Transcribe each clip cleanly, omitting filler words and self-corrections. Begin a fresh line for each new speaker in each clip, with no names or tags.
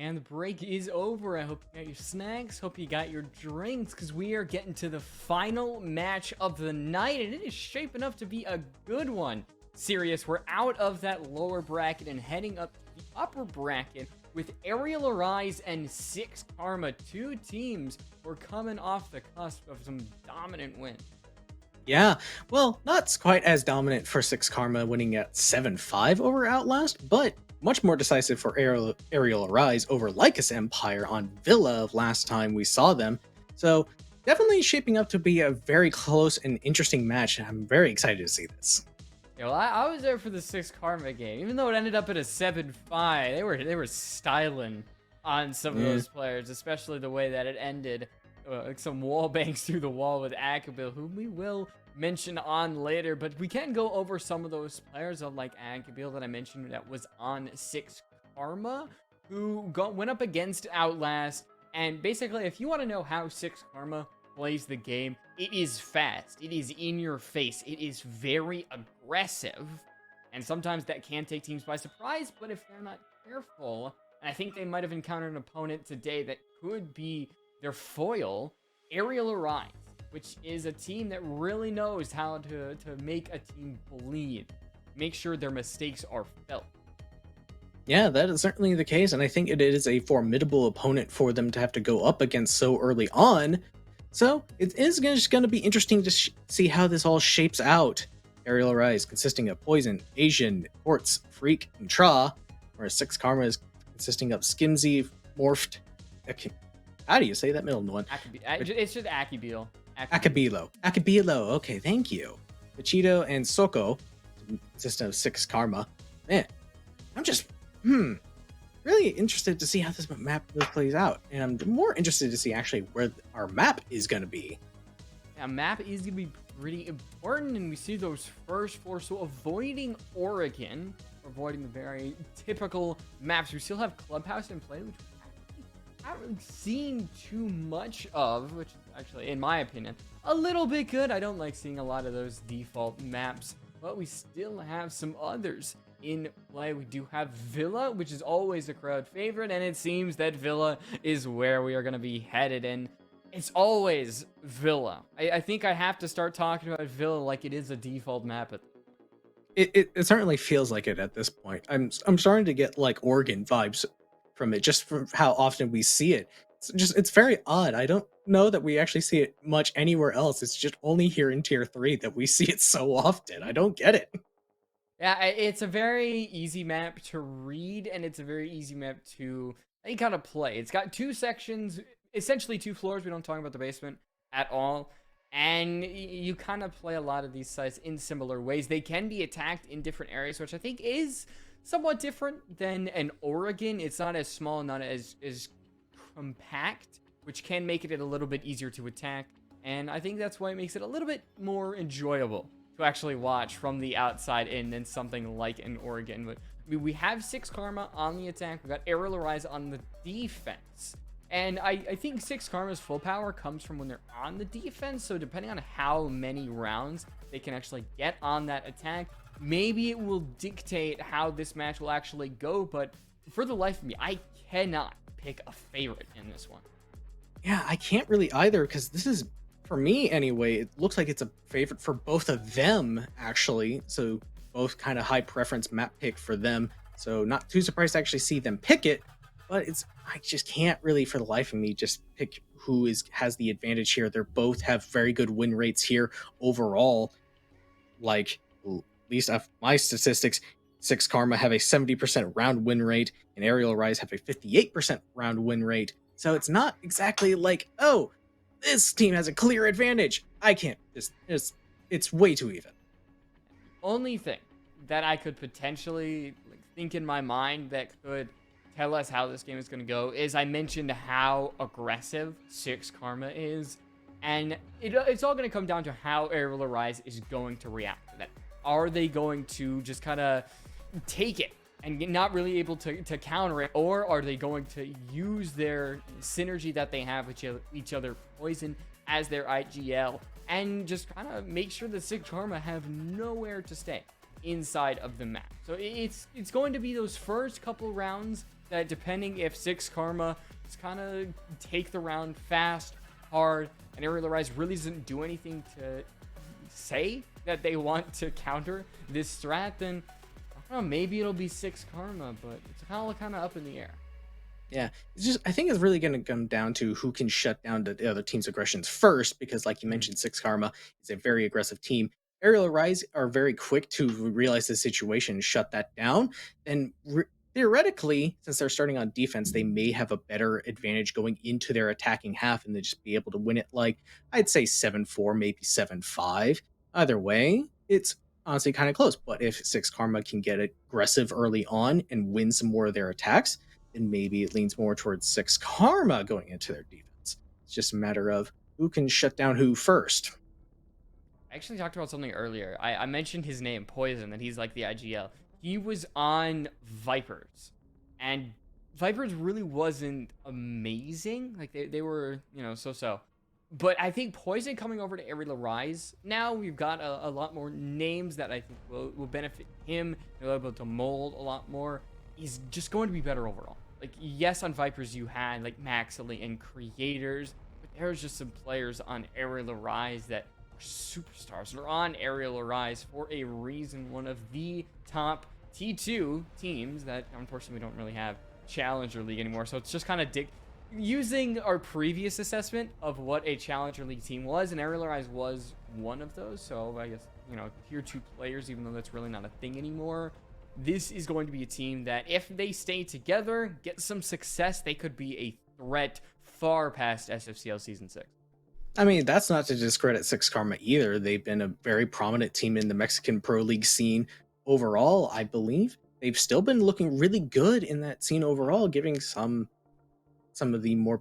And the break is over. I hope you got your snacks. Hope you got your drinks, because we are getting to the final match of the night, and it is shaping up to be a good one. Serious, we're out of that lower bracket and heading up to the upper bracket with Arial Arise and Six Karma, two teams who are coming off the cusp of some dominant wins.
Yeah, well, not quite as dominant for Six Karma winning at 7-5 over Outlast, but much more decisive for Ariel Arise over Lycus Empire on Villa last time we saw them. So definitely shaping up to be a very close and interesting match, and I'm very excited to see this.
Yeah, well, I was there for the Six Karma game, even though it ended up at a 7-5. They were styling on some of those players, especially the way that it ended. Like some wall bangs through the wall with Akabil, whom we will mention on later, but we can go over some of those players like Akabil that I mentioned that was on Six Karma, who went up against Outlast. And basically, if you want to know how Six Karma plays the game, it is fast, it is in your face, it is very aggressive, and sometimes that can take teams by surprise. But if they're not careful, and I think they might have encountered an opponent today that could be their foil, Arial Arise, which is a team that really knows how to make a team bleed, make sure their mistakes are felt.
Yeah, that is certainly the case, and I think it is a formidable opponent for them to have to go up against so early on. So it is just going to be interesting to see how this all shapes out. Arial Arise consisting of Poison, Asian, Quartz, Freak, and Tra, whereas Six Karma is consisting of Skimzy, Morphed. How do you say that middle one?
It's just Akabil.
Akabilo. Okay, thank you. Machito and Soko consist of Six Karma. Man, I'm just really interested to see how this map plays out, and I'm more interested to see actually where our map is going to be.
Yeah, map is going to be pretty important, and we see those first four. So avoiding Oregon, avoiding the very typical maps. We still have Clubhouse in play, which I haven't seen too much of, which actually, in my opinion, a little bit good. I don't like seeing a lot of those default maps, but we still have some others in play. We do have Villa, which is always a crowd favorite, and it seems that Villa is where we are going to be headed, and it's always Villa. I think I have to start talking about Villa like it is a default map.
It certainly feels like it at this point. I'm starting to get like Oregon vibes from it, just from how often we see it. It's very odd. I don't know that we actually see it much anywhere else. It's just only here in tier 3 that we see it so often. I don't get it.
Yeah, it's a very easy map to read, and it's a very easy map to kind of play. It's got two sections, essentially two floors. We don't talk about the basement at all. And you kind of play a lot of these sites in similar ways. They can be attacked in different areas, which I think is somewhat different than an Oregon. It's not as small, not as compact, which can make it a little bit easier to attack. And I think that's why it makes it a little bit more enjoyable to actually watch from the outside in than something like an Oregon. But we have Six Karma on the attack. We've got Arial Arise on the defense. And I think Six Karma's full power comes from when they're on the defense. So depending on how many rounds they can actually get on that attack, maybe it will dictate how this match will actually go. But for the life of me, I cannot pick a favorite in this one.
Yeah, I can't really either, because this is, for me anyway, it looks like it's a favorite for both of them, actually. So both kind of high preference map pick for them. So not too surprised to actually see them pick it. But I just can't really, for the life of me, just pick who has the advantage here. They both have very good win rates here overall. Like, at least of my statistics, Six Karma have a 70% round win rate, and Arial Rise have a 58% round win rate. So it's not exactly like, oh, this team has a clear advantage. I can't. It's way too even.
Only thing that I could potentially think in my mind that could tell us how this game is going to go is I mentioned how aggressive Six Karma is, and it's all going to come down to how Arial Arise is going to react to that. Are they going to just kind of take it and not really able to counter it, or are they going to use their synergy that they have with each other, Poison as their IGL, and just kind of make sure that Six Karma have nowhere to stay? inside of the map. So it's going to be those first couple rounds that, depending if Six Karma is kind of take the round fast, hard, and Arial Arise really doesn't do anything to say that they want to counter this strat, then I don't know, maybe it'll be Six Karma, but it's kind of up in the air.
Yeah, it's just I think it's really going to come down to who can shut down the other team's aggressions first, because like you mentioned, Six Karma is a very aggressive team. Ariel Rise are very quick to realize the situation and shut that down. And theoretically, since they're starting on defense, they may have a better advantage going into their attacking half, and they just be able to win it like I'd say 7-4, maybe 7-5. Either way, it's honestly kind of close. But if Six Karma can get aggressive early on and win some more of their attacks, and maybe it leans more towards Six Karma going into their defense. It's just a matter of who can shut down who first.
I actually talked about something earlier. I mentioned his name, Poison, that he's like the IGL. He was on Vipers, and Vipers really wasn't amazing. Like, they were, so-so. But I think Poison coming over to Arial Rise, now we've got a lot more names that I think will benefit him. He'll be able to mold a lot more. He's just going to be better overall. Like, yes, on Vipers you had like Maxily and Creators, but there's just some players on Arial Rise that are superstars and are on Arial Rise for a reason. One of the top T2 teams that unfortunately we don't really have Challenger League anymore. So it's just kind of using our previous assessment of what a Challenger League team was, and Arial Rise was one of those. So I guess, tier 2 players, even though that's really not a thing anymore. This is going to be a team that, if they stay together, get some success, they could be a threat far past SFCL Season 6.
I mean, that's not to discredit Six Karma either. They've been a very prominent team in the Mexican Pro League scene overall, I believe. They've still been looking really good in that scene overall, giving some of the more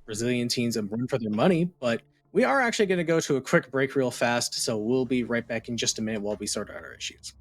Brazilian teams a run for their money. But we are actually going to go to a quick break real fast, so we'll be right back in just a minute while we sort out our issues.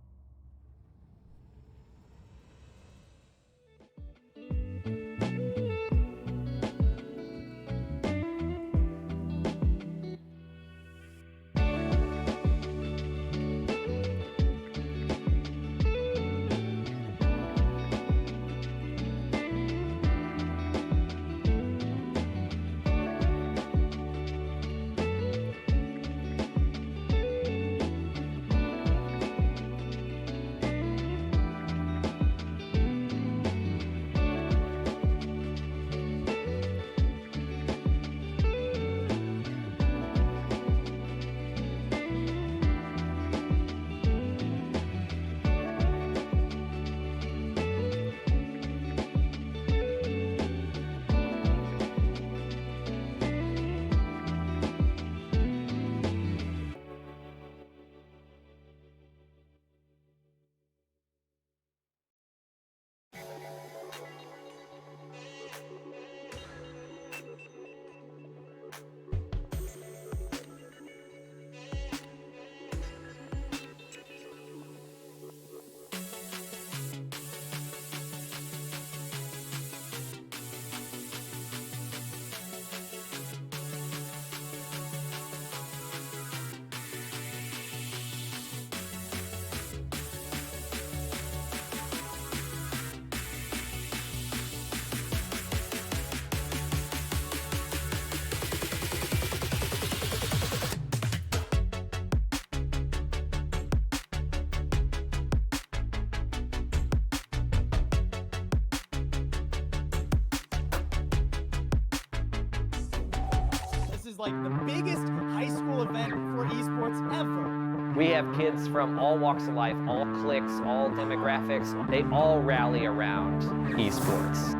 is like the biggest high school event for esports ever.
We have kids from all walks of life, all cliques, all demographics. They all rally around esports.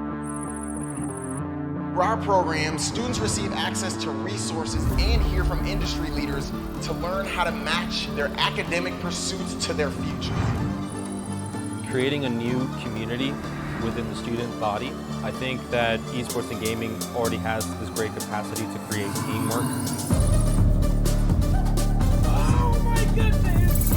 For our program, students receive access to resources and hear from industry leaders to learn how to match their academic pursuits to their future.
Creating a new community within the student body. I think that esports and gaming already has this great capacity to create teamwork.
Oh my goodness!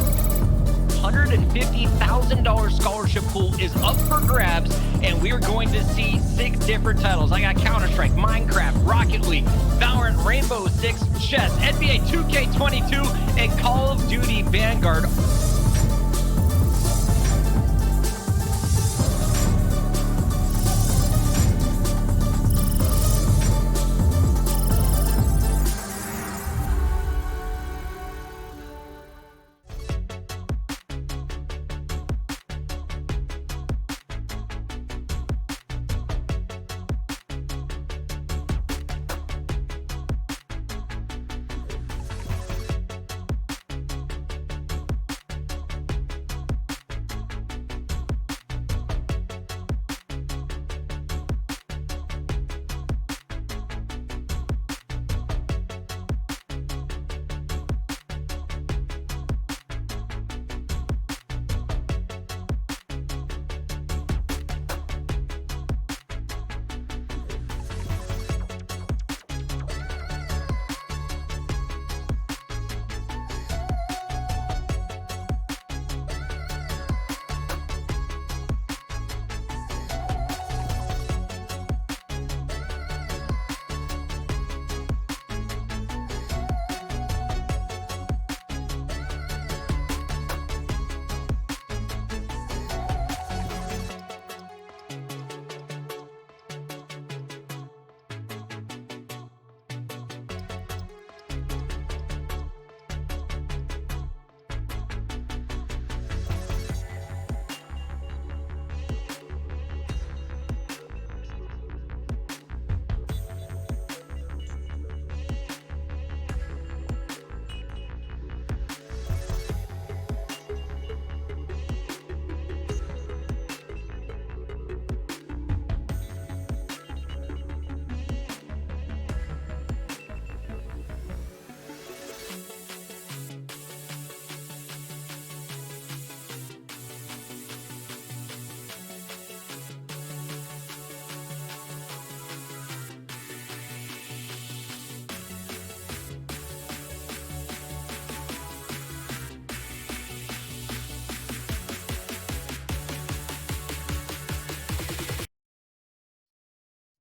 $150,000 scholarship pool is up for grabs, and we are going to see 6 different titles. I got Counter-Strike, Minecraft, Rocket League, Valorant, Rainbow Six, chess, NBA 2K22, and Call of Duty Vanguard.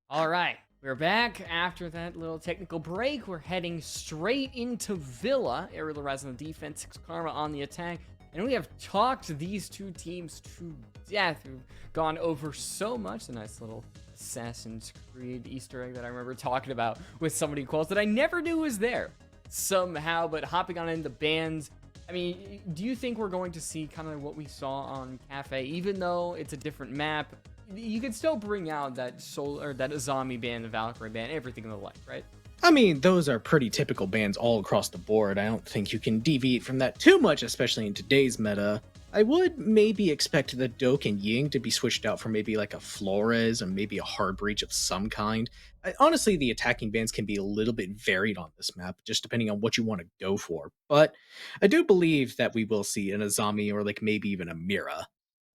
All right, we're back after that little technical break. We're heading straight into Villa. Ariel Rise on the defense, 6 Karma on the attack. And we have talked these two teams to death. We've gone over so much. A nice little Assassin's Creed Easter egg that I remember talking about with somebody quotes that I never knew was there somehow. But hopping on into bands, I mean, do you think we're going to see kind of what we saw on Cafe, even though it's a different map? You can still bring out that that Azami band, the Valkyrie band, everything in the like, right?
I mean, those are pretty typical bands all across the board. I don't think you can deviate from that too much, especially in today's meta. I would maybe expect the Doke and Ying to be switched out for maybe like a Flores and maybe a Hard Breach of some kind. Honestly, the attacking bands can be a little bit varied on this map, just depending on what you want to go for. But I do believe that we will see an Azami or like maybe even a Mira.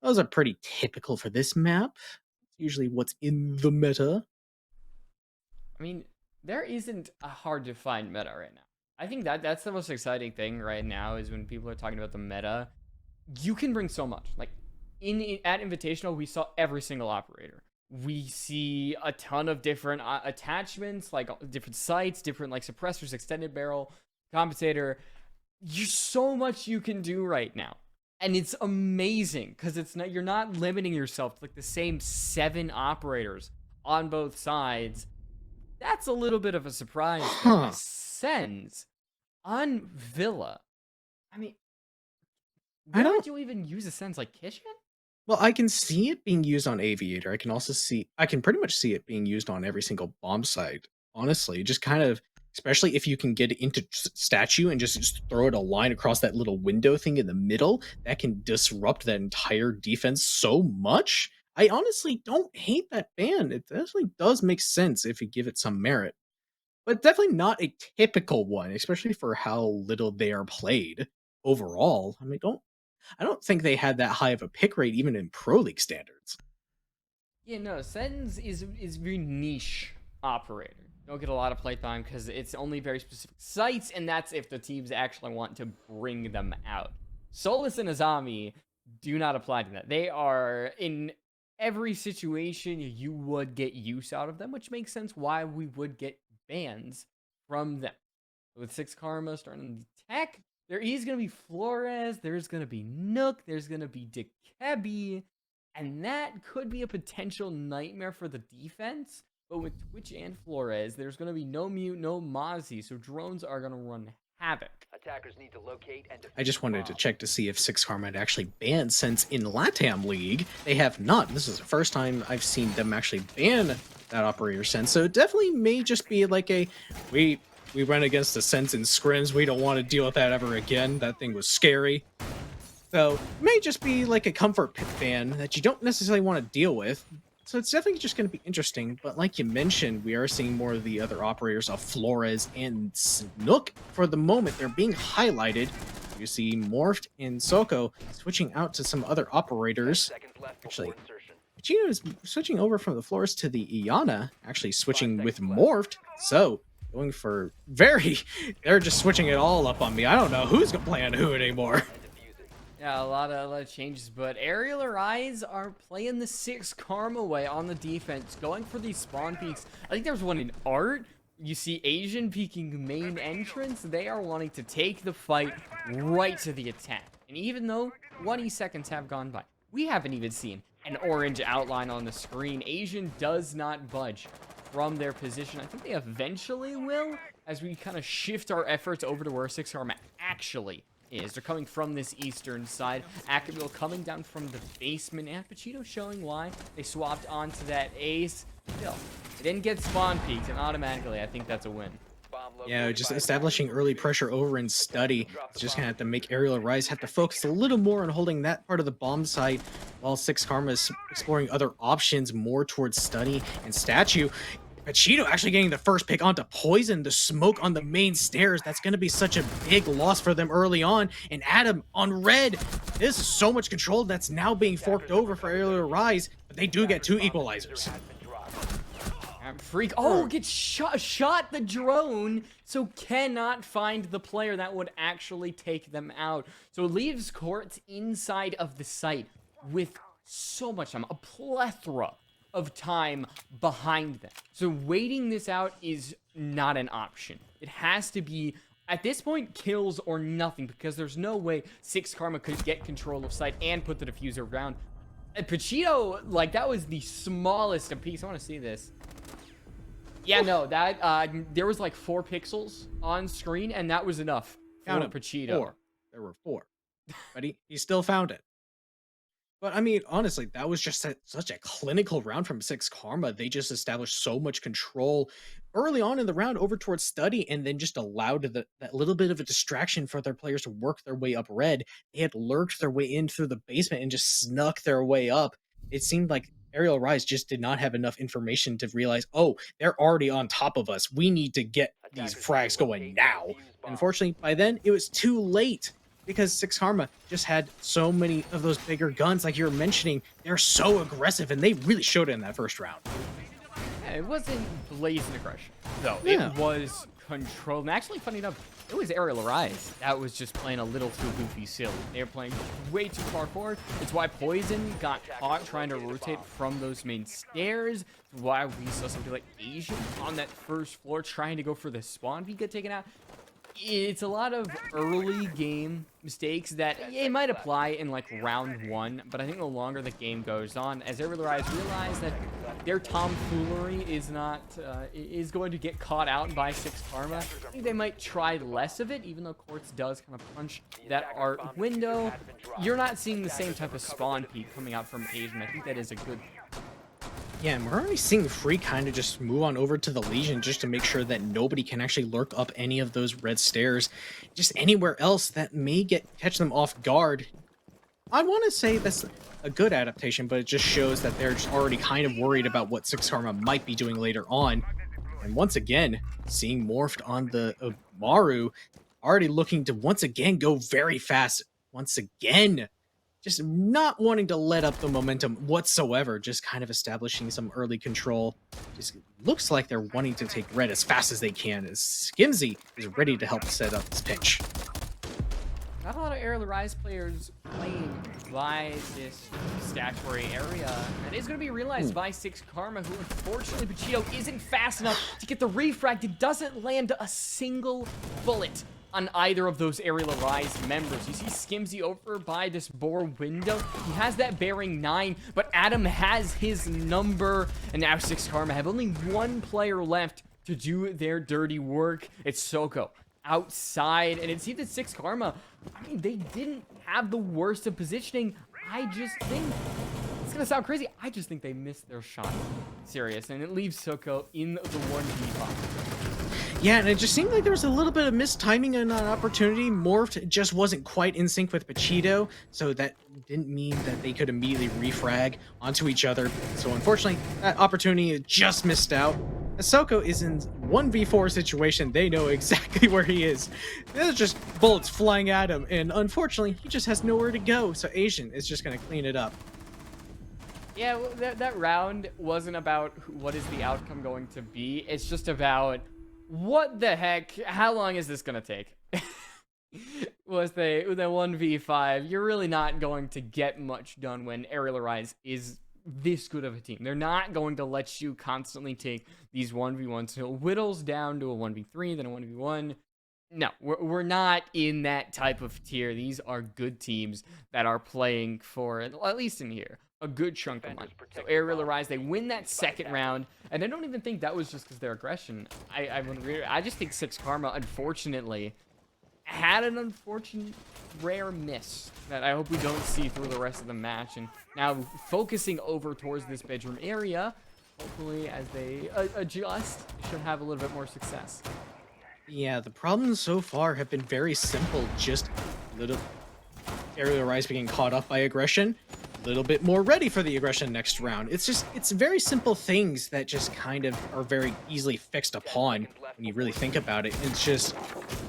Those are pretty typical for this map. Usually what's in the meta.
I mean, there isn't a hard to find meta right now. I think that's the most exciting thing right now is when people are talking about the meta. You can bring so much. Like at Invitational, we saw every single operator. We see a ton of different attachments, like different sights, different like suppressors, extended barrel, compensator. There's so much you can do right now. And it's amazing because you're not limiting yourself to like the same 7 operators on both sides. That's a little bit of a surprise. Sens on Villa. I mean, why would you even use a Sens like Kishin?
Well, I can see it being used on Aviator. I can pretty much see it being used on every single bomb site. Honestly, just kind of, especially if you can get it into statue and just throw it a line across that little window thing in the middle, that can disrupt that entire defense so much. I honestly don't hate that ban. It definitely does make sense if you give it some merit. But definitely not a typical one, especially for how little they are played overall. I mean, I don't think they had that high of a pick rate even in Pro League standards.
Yeah, no, Sens is very niche operator. Don't get a lot of playtime because it's only very specific sites, and that's if the teams actually want to bring them out. Solus and Azami do not apply to that. They are in every situation you would get use out of them, which makes sense why we would get bans from them. With 6 Karma starting the tech, there is going to be Flores, there's going to be Nook, there's going to be Dekebi, and that could be a potential nightmare for the defense. But with Twitch and Flores, there's going to be no Mute, no Mozzie, so drones are going to run havoc.
Attackers need to locate and
I just wanted to check to see if 6 Karma had actually banned Sense in LATAM League. They have not. This is the first time I've seen them actually ban that operator Sense, so it definitely may just be like a, we went against the Sense in scrims, we don't want to deal with that ever again. That thing was scary. So, it may just be like a comfort ban that you don't necessarily want to deal with. So it's definitely just going to be interesting, but like you mentioned, we are seeing more of the other operators of Flores and Snook. For the moment, they're being highlighted. You see Morphed and Soko switching out to some other operators. Actually, Vegeta is switching over from the Flores to the Iana, actually switching with Morphed. So, going for they're just switching it all up on me. I don't know who's playing who anymore.
Yeah, a lot of changes, but Arial Arise are playing the 6 Karma way on the defense, going for these spawn peaks. I think there's one in Art. You see Asian peeking main entrance. They are wanting to take the fight right to the attack. And even though 20 seconds have gone by, we haven't even seen an orange outline on the screen. Asian does not budge from their position. I think they eventually will, as we kind of shift our efforts over to where 6 Karma actually is. They're coming from this eastern side. Akabil coming down from the basement. And Pachito showing why they swapped onto that ace. Still, they didn't get spawn peaked, and automatically I think that's a win.
Yeah, just establishing early pressure over in Study. It's just gonna have to make Arial Rise have to focus a little more on holding that part of the bomb site, while 6 Karma is exploring other options more towards Study and Statue. Pachito actually getting the first pick onto Poison, the smoke on the main stairs. That's going to be such a big loss for them early on. And Adam on red. This is so much control that's now being forked over for Arial Rise, but they do get 2 equalizers.
Freak. Oh, gets shot the drone, so cannot find the player that would actually take them out. So leaves Courts inside of the site with so much time, a plethora of time behind them. So waiting this out is not an option. It has to be, at this point, kills or nothing, because there's no way 6 Karma could get control of site and put the diffuser around. And Pachito, like, that was the smallest of piece. I want to see this. Yeah, no, that, there was like 4 pixels on screen, and that was enough for Pachito.
4. There were 4. But he still found it. But I mean, honestly, that was just such a clinical round from 6 Karma. They just established so much control early on in the round over towards study, and then just allowed that little bit of a distraction for their players to work their way up red. They had lurked their way in through the basement and just snuck their way up. It seemed like Arial Rise just did not have enough information to realize, oh, they're already on top of us. We need to get these frags going now. Unfortunately, by then, it was too late. Because 6 Karma just had so many of those bigger guns, like you were mentioning. They're so aggressive, and they really showed it in that first round.
Yeah, it wasn't blazing aggression, though.
Yeah.
It was controlled. And actually, funny enough, it was Arial Rise that was just playing a little too goofy silly. They were playing way too far forward. It's why Poison got caught trying to rotate from those main stairs. It's why we saw something like Asian on that first floor trying to go for the spawn beat get taken out. It's a lot of early game mistakes that it might apply in like round 1, but I think the longer the game goes on, as Arial Rise realize that their tomfoolery is not is going to get caught out by 6 Karma, I think they might try less of it, even though Quartz does kind of punch that art window. You're not seeing the same type of spawn peak coming out from Asian. I think that is a good thing.
Yeah, and we're already seeing Free kind of just move on over to the Legion just to make sure that nobody can actually lurk up any of those red stairs. Just anywhere else that may catch them off guard. I want to say that's a good adaptation, but it just shows that they're just already kind of worried about what 6 Karma might be doing later on. And once again, seeing morphed on the Maru, already looking to once again go very fast. Once again, just not wanting to let up the momentum whatsoever, just kind of establishing some early control. Just looks like they're wanting to take red as fast as they can, as Skimzy is ready to help set up this pitch.
Not a lot of Arial Rise players playing by this statutory area. That is going to be realized by 6 Karma, who unfortunately Pachito isn't fast enough to get the refract. It doesn't land a single bullet on either of those Arial Rise members. You see Skimzy over by this bore window. He has that bearing 9, but Adam has his number, and now 6 Karma have only 1 player left to do their dirty work. It's Soko outside, and it seems that 6 Karma, I mean, they didn't have the worst of positioning. I just think, it's gonna sound crazy, I just think they missed their shot. Serious, and it leaves Soko in the 1v5.
Yeah, and it just seemed like there was a little bit of mistiming and an opportunity. Morphed just wasn't quite in sync with Pachito, so that didn't mean that they could immediately refrag onto each other. So unfortunately, that opportunity just missed out. Soko is in 1v4 situation. They know exactly where he is. There's just bullets flying at him, and unfortunately, he just has nowhere to go. So Asian is just going to clean it up.
Yeah, well, that round wasn't about what is the outcome going to be. It's just about what the heck, how long is this going to take? Was the 1v5, you're really not going to get much done when Arial Rise is this good of a team. They're not going to let you constantly take these 1v1s until it whittles down to a 1v3, then a 1v1. No, we're not in that type of tier. These are good teams that are playing for, at least in here, a good chunk of money. So Arial Rise, they win that second round, and I don't even think that was just because their aggression. I just think 6 Karma, unfortunately, had an unfortunate rare miss that I hope we don't see through the rest of the match. And now focusing over towards this bedroom area, hopefully as they adjust, they should have a little bit more success.
Yeah, the problems so far have been very simple. Just a little Arial Rise being caught up by aggression, a little bit more ready for the aggression next round. It's very simple things that just kind of are very easily fixed upon when you really think about it. It's just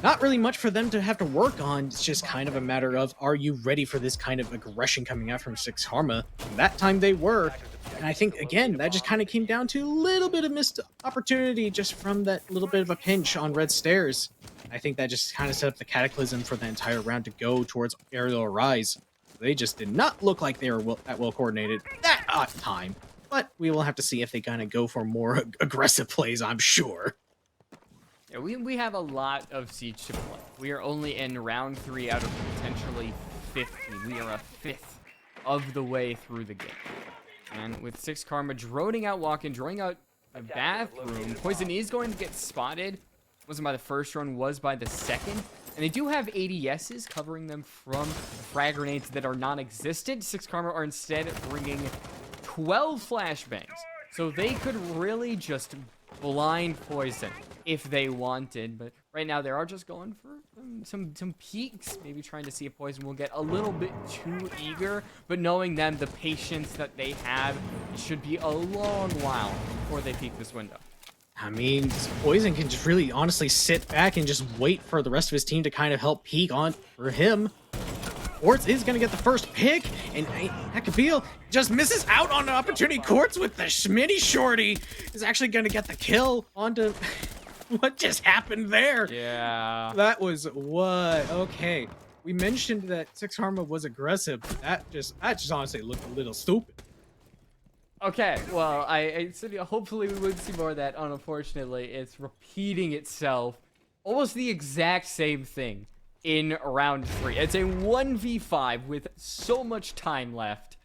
not really much for them to have to work on. It's just kind of a matter of, are you ready for this kind of aggression coming out from 6 Karma? And that time they were. And I think, again, that just kind of came down to a little bit of missed opportunity just from that little bit of a pinch on red stairs. I think that just kind of set up the cataclysm for the entire round to go towards Arial Rise. They just did not look like they were that well coordinated that time. but we will have to see if they kind of go for more aggressive plays, I'm sure.
Yeah, we have a lot of Siege to play. We are only in round 3 out of potentially 50. We are a fifth of the way through the game. And with 6 Karma droning out Walk-In, droning out the bathroom, Poison is going to get spotted. Wasn't by the first run, was by the second. And they do have ADSs covering them from frag grenades that are non-existent. 6 Karma are instead bringing 12 flashbangs. So they could really just blind Poison if they wanted. But right now they are just going for some peeks. Maybe trying to see if Poison will get a little bit too eager. But knowing them, the patience that they have, it should be a long while before they peek this window.
I mean, Poison can just really honestly sit back and just wait for the rest of his team to kind of help peek on for him. Quartz is going to get the first pick, and Akabeel just misses out on the opportunity. Quartz with the Schmitty shorty is actually going to get the kill onto... What just happened there?
Yeah.
That was what? Okay. We mentioned that 6 Karma was aggressive, but that just honestly looked a little stupid.
Okay, well, I said hopefully we would see more of that. Unfortunately, it's repeating itself. Almost the exact same thing in round 3. It's a 1v5 with so much time left.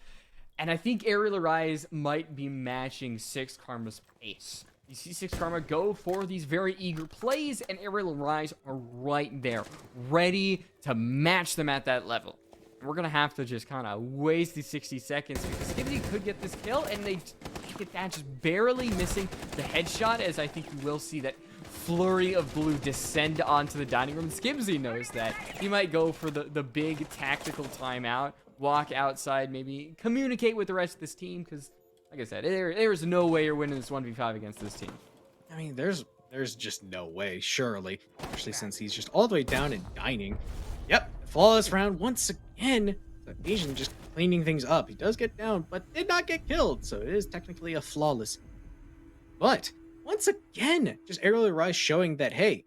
And I think Arial Arise might be matching 6 Karma's pace. You see 6 Karma go for these very eager plays, and Arial Arise are right there, ready to match them at that level. We're going to have to just kind of waste these 60 seconds because Skibsy could get this kill, and they get that just barely missing the headshot, as I think you will see that flurry of blue descend onto the dining room. Skibsy knows that. He might go for the big tactical timeout, walk outside, maybe communicate with the rest of this team, because, like I said, there's no way you're winning this 1v5 against this team.
I mean, there's just no way, surely. Especially since he's just all the way down in dining. Yep, flawless round once again. The Asian just cleaning things up. He does get down, but did not get killed, so it is technically a flawless. But once again, just Arial Arise showing that, hey,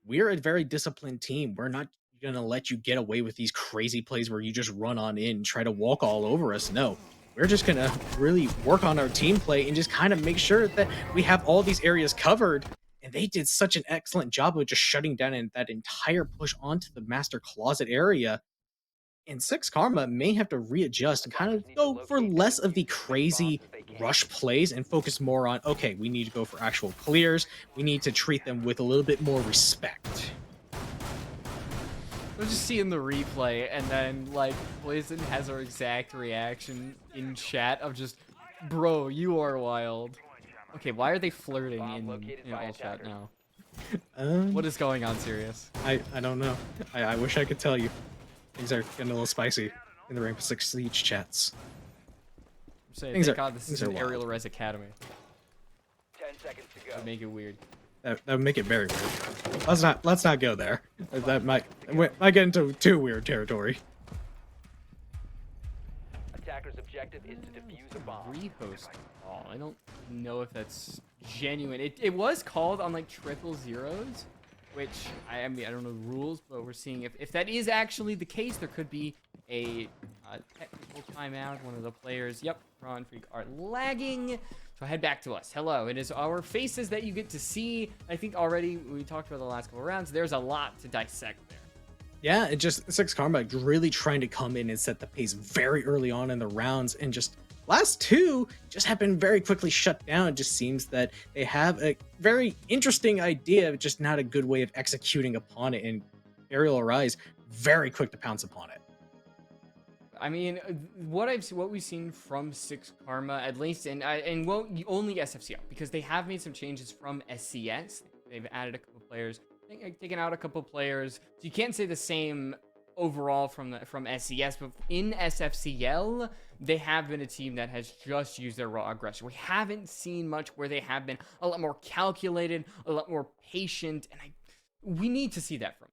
we're a very disciplined team. We're not gonna let you get away with these crazy plays where you just run on in and try to walk all over us. No, we're just gonna really work on our team play and just kind of make sure that we have all these areas covered. And they did such an excellent job of just shutting down that entire push onto the master closet area. And 6 Karma may have to readjust and kind of go for less of the crazy rush plays and focus more on, okay, we need to go for actual clears. We need to treat them with a little bit more respect.
We're just seeing the replay, and then, like, Poison has our exact reaction in chat of just, bro, you are wild. Okay, why are they flirting in all chat now? What is going on, Sirius?
I don't know. I wish I could tell you. Things are getting a little spicy in the Rainbow Six Siege chats.
I'm saying, thank God this is an Arial Res Academy.
10 seconds to go.
That would make it weird.
That would make it very weird. Let's not go there. That might get into too weird territory.
Attacker's objective is to defuse a bomb.
Rehost call. I don't know if that's genuine. It was called on like 000s, which I mean I don't know the rules, but we're seeing if that is actually the case, there could be a technical timeout. One of the players, yep, Ron Freak are lagging. So head back to us. Hello, it is our faces that you get to see. I think already we talked about the last couple of rounds. There's a lot to dissect there.
Yeah, it just 6 Karma really trying to come in and set the pace very early on in the rounds, and just last two just have been very quickly shut down. It just seems that they have a very interesting idea, just not a good way of executing upon it, and Arial Arise very quick to pounce upon it.
I mean, what we've seen from 6 Karma, at least, and only SFCL, because they have made some changes from SCS. They've added a couple players, taken out a couple players. So you can't say the same overall from SCS, but in SFCL, they have been a team that has just used their raw aggression. We haven't seen much where they have been a lot more calculated, a lot more patient, and we need to see that from them.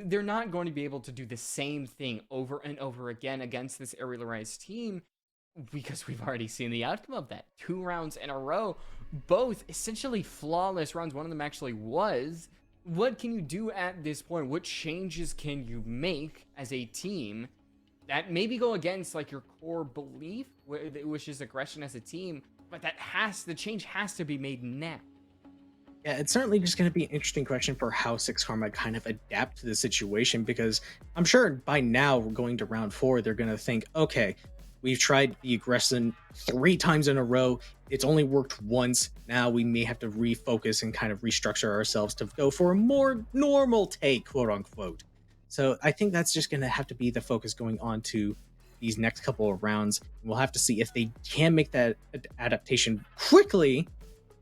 They're not going to be able to do the same thing over and over again against this Arial Arise team, because we've already seen the outcome of that. 2 rounds in a row, both essentially flawless rounds. One of them actually was. What can you do at this point? What changes can you make as a team that maybe go against like your core belief, which is aggression as a team, but the change has to be made now.
Yeah, it's certainly just going to be an interesting question for how Six Karma kind of adapt to the situation, because I'm sure by now we're going to round 4, they're going to think, okay, we've tried the aggression 3 times in a row. It's only worked once. Now we may have to refocus and kind of restructure ourselves to go for a more normal take, quote unquote. So I think that's just going to have to be the focus going on to these next couple of rounds. We'll have to see if they can make that adaptation quickly.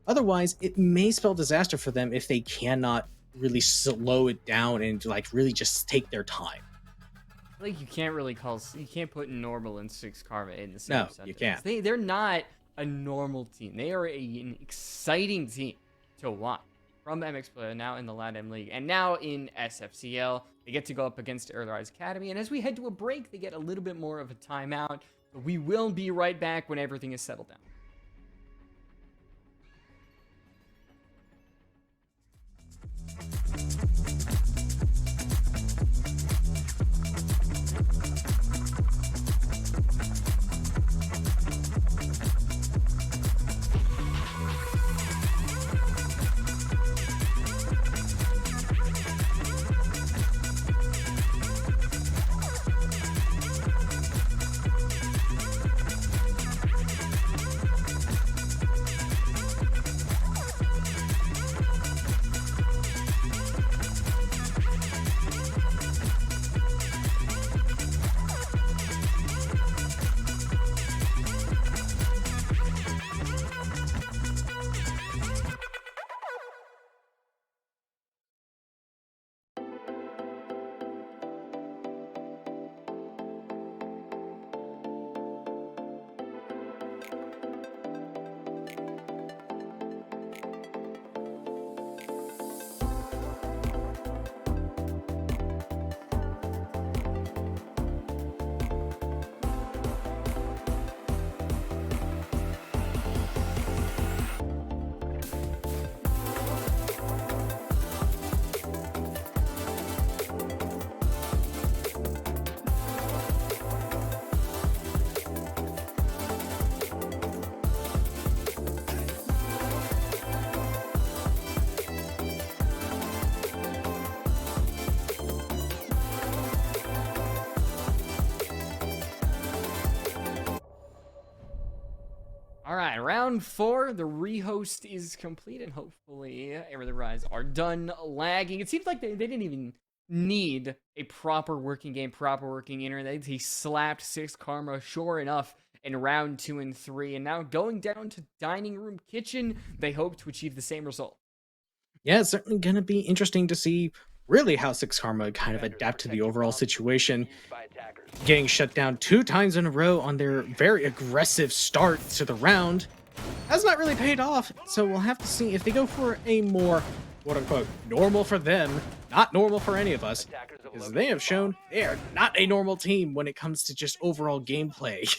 Otherwise, it may spell disaster for them if they cannot really slow it down and like really just take their time.
Like you can't put normal and Six Karma in the same
No,
sentence.
you can't.
They're not a normal team. They are an exciting team to watch. From MX Player, now in the LATAM League, and now in SFCL. They get to go up against Arial Academy, and as we head to a break, they get a little bit more of a timeout. But we will be right back when everything is settled down. All right, round 4, the rehost is complete, and hopefully Arial Rise are done lagging. It seems like they didn't even need a proper working game, proper working internet. He slapped Six Karma, sure enough, in round 2 and 3, and now going down to Dining Room Kitchen, they hope to achieve the same result.
Yeah, it's certainly going to be interesting to see really how Six Karma kind of adapt to the overall situation. Getting shut down 2 times in a row on their very aggressive start to the round has not really paid off, so we'll have to see if they go for a more, quote-unquote, normal for them, not normal for any of us, because they have shown they are not a normal team when it comes to just overall gameplay.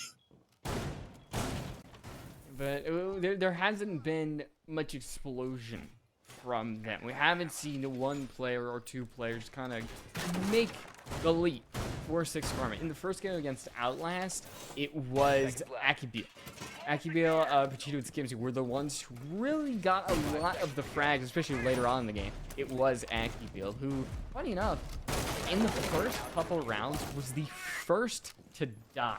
But there hasn't been much explosion from them. We haven't seen one player or 2 players kind of make the leap for Six Karma. In the first game against Outlast, it was Akibil. Akibil, Pachito, and Skimsy were the ones who really got a lot of the frags, especially later on in the game. It was Akibil, who, funny enough, in the first couple rounds, was the first to die.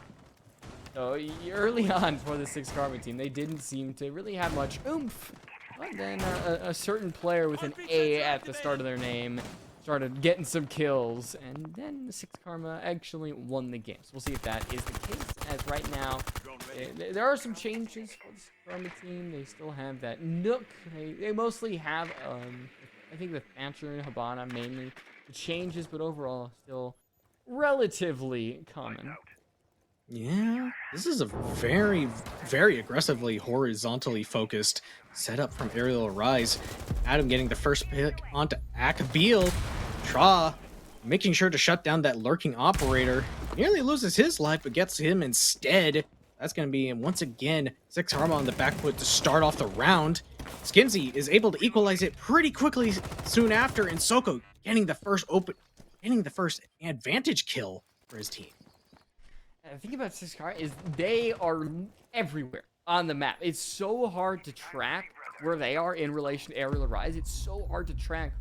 So early on for the Six Karma team, they didn't seem to really have much oomph. But then a certain player with an A at the start of their name started getting some kills, and then the Six Karma actually won the game. So we'll see if that is the case, as right now, there are some changes for the Six Karma team. They still have that Nook. They mostly have, I think the Thatcher and Habana mainly the changes, but overall still relatively common.
Yeah, this is a very, very aggressively horizontally focused setup from Arial Rise. Adam getting the first pick onto Akabil. Tra making sure to shut down that lurking operator. Nearly loses his life, but gets him instead. That's going to be, once again, Six Karma on the back foot to start off the round. Skimsy is able to equalize it pretty quickly soon after, and Soko getting the first advantage kill for his team.
The thing about Six Karma is they are everywhere on the map. It's so hard to track where they are in relation to Arial or Rise. It's so hard to track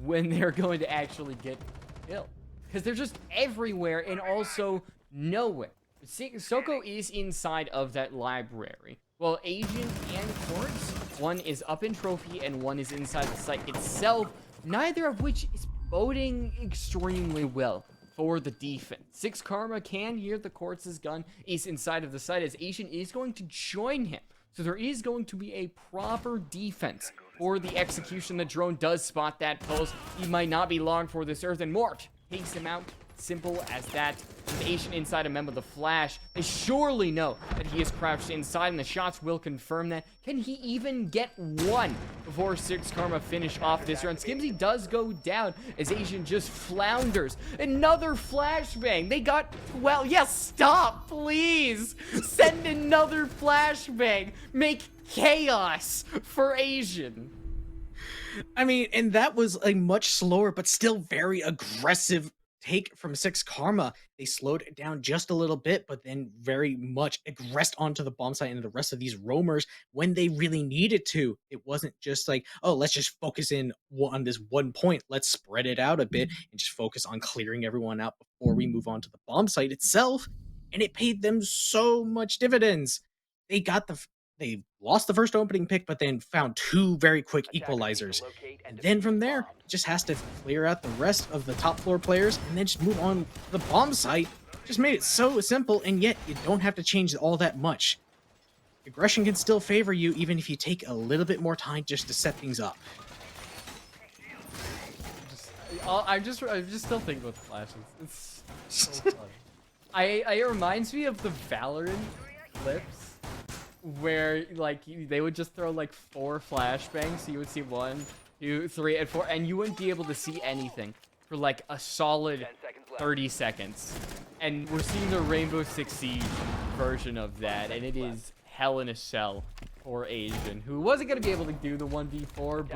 when they're going to actually get killed. Because they're just everywhere and also nowhere. Soko is inside of that library. Well, Agent and Quartz, one is up in Trophy and one is inside the site itself, neither of which is boding extremely well for the defense. Six Karma can hear the Quartz's gun is inside of the site as Asian is going to join him. So there is going to be a proper defense for the execution. The drone does spot that pulse. He might not be long for this earth, and Mort takes him out. Simple as that. The Asian inside a mem of the flash. They surely know that he is crouched inside, and the shots will confirm that. Can he even get one before Six Karma finish off this round? Skimsy does go down as Asian just flounders. Another flashbang. They got, well, yes, stop, please. Send another flashbang. Make chaos for Asian.
I mean, and that was a much slower, but still very aggressive take from Six Karma. They slowed it down just a little bit, but then very much aggressed onto the bomb site and the rest of these roamers when they really needed to. It wasn't just like, oh, let's just focus in on this one point. Let's spread it out a bit and just focus on clearing everyone out before we move on to the bomb site itself. And it paid them so much dividends. They lost the first opening pick, but then found two very quick equalizers. And then from there, just has to clear out the rest of the top floor players and then just move on to the bomb site. Just made it so simple, and yet you don't have to change all that much. Aggression can still favor you, even if you take a little bit more time just to set things up.
I'm just still thinking about the flashes. It's so funny. It reminds me of the Valorant clips where like they would just throw like 4 flashbangs, so you would see 1, 2, 3, and 4, and you wouldn't be able to see anything for like a solid 30 seconds. And we're seeing the Rainbow Six Siege version of that, and it is hell in a cell for Asian, who wasn't going to be able to do the 1v4,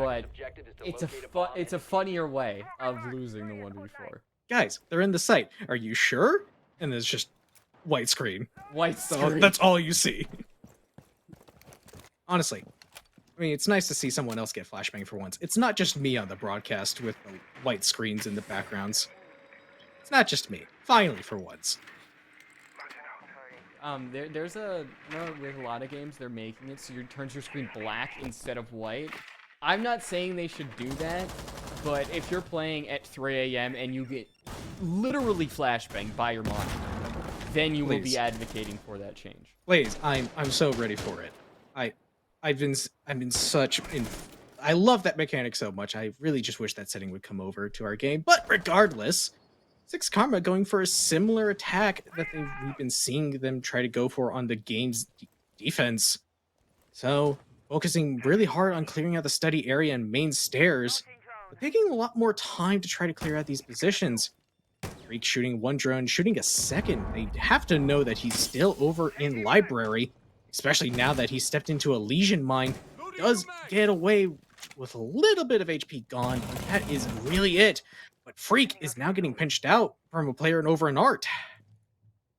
but it's a funnier way of losing the 1v4.
Guys, they're in the site. Are you sure? And there's just white screen.
White screen.
That's all you see. Honestly, I mean, it's nice to see someone else get flashbang for once. It's not just me on the broadcast with the white screens in the backgrounds. It's not just me. Finally, for once.
There's a, with a lot of games, they're making it so you turns your screen black instead of white. I'm not saying they should do that, but if you're playing at 3 a.m. and you get literally flashbanged by your monitor, then you will be advocating for that change.
Please, I'm so ready for it. I love that mechanic so much. I really just wish that setting would come over to our game. But regardless, Six Karma going for a similar attack that we've been seeing them try to go for on the game's defense. So focusing really hard on clearing out the study area and main stairs, but taking a lot more time to try to clear out these positions. Freak shooting 1 drone, shooting a second. They have to know that he's still over in library. Especially now that he stepped into a Legion mine, does get away with a little bit of HP gone, but that is really it. But Freak is now getting pinched out from a player over in Art.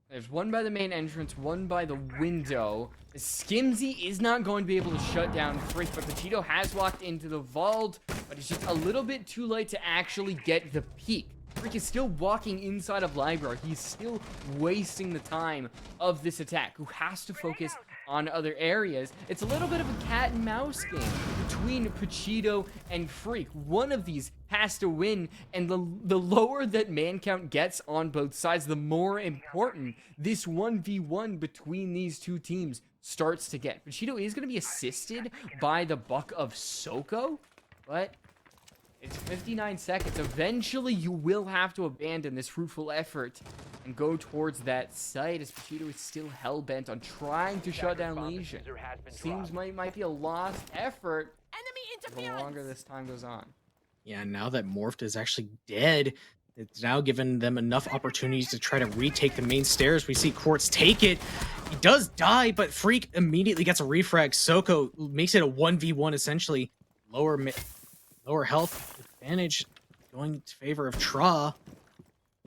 There's one by the main entrance, one by the window. Skimsy is not going to be able to shut down Freak, but Cheeto has walked into the vault, but it's just a little bit too late to actually get the peek. Freak is still walking inside of library. He's still wasting the time of this attack, who has to focus on other areas. It's a little bit of a cat and mouse game between Pachito and Freak. One of these has to win, and the lower that man count gets on both sides, the more important this 1v1 between these two teams starts to get. Pachito is going to be assisted by the buck of Soko, but it's 59 seconds. Eventually, you will have to abandon this fruitful effort and go towards that site, as Pachito is still hell-bent on trying to shut down Legion. Seems might be a lost effort the longer this time goes on.
Yeah, now that Morphed is actually dead, it's now given them enough opportunities to try to retake the main stairs. We see Quartz take it. He does die, but Freak immediately gets a refrag. Soko makes it a 1v1, essentially. Lower health advantage going in favor of Tra.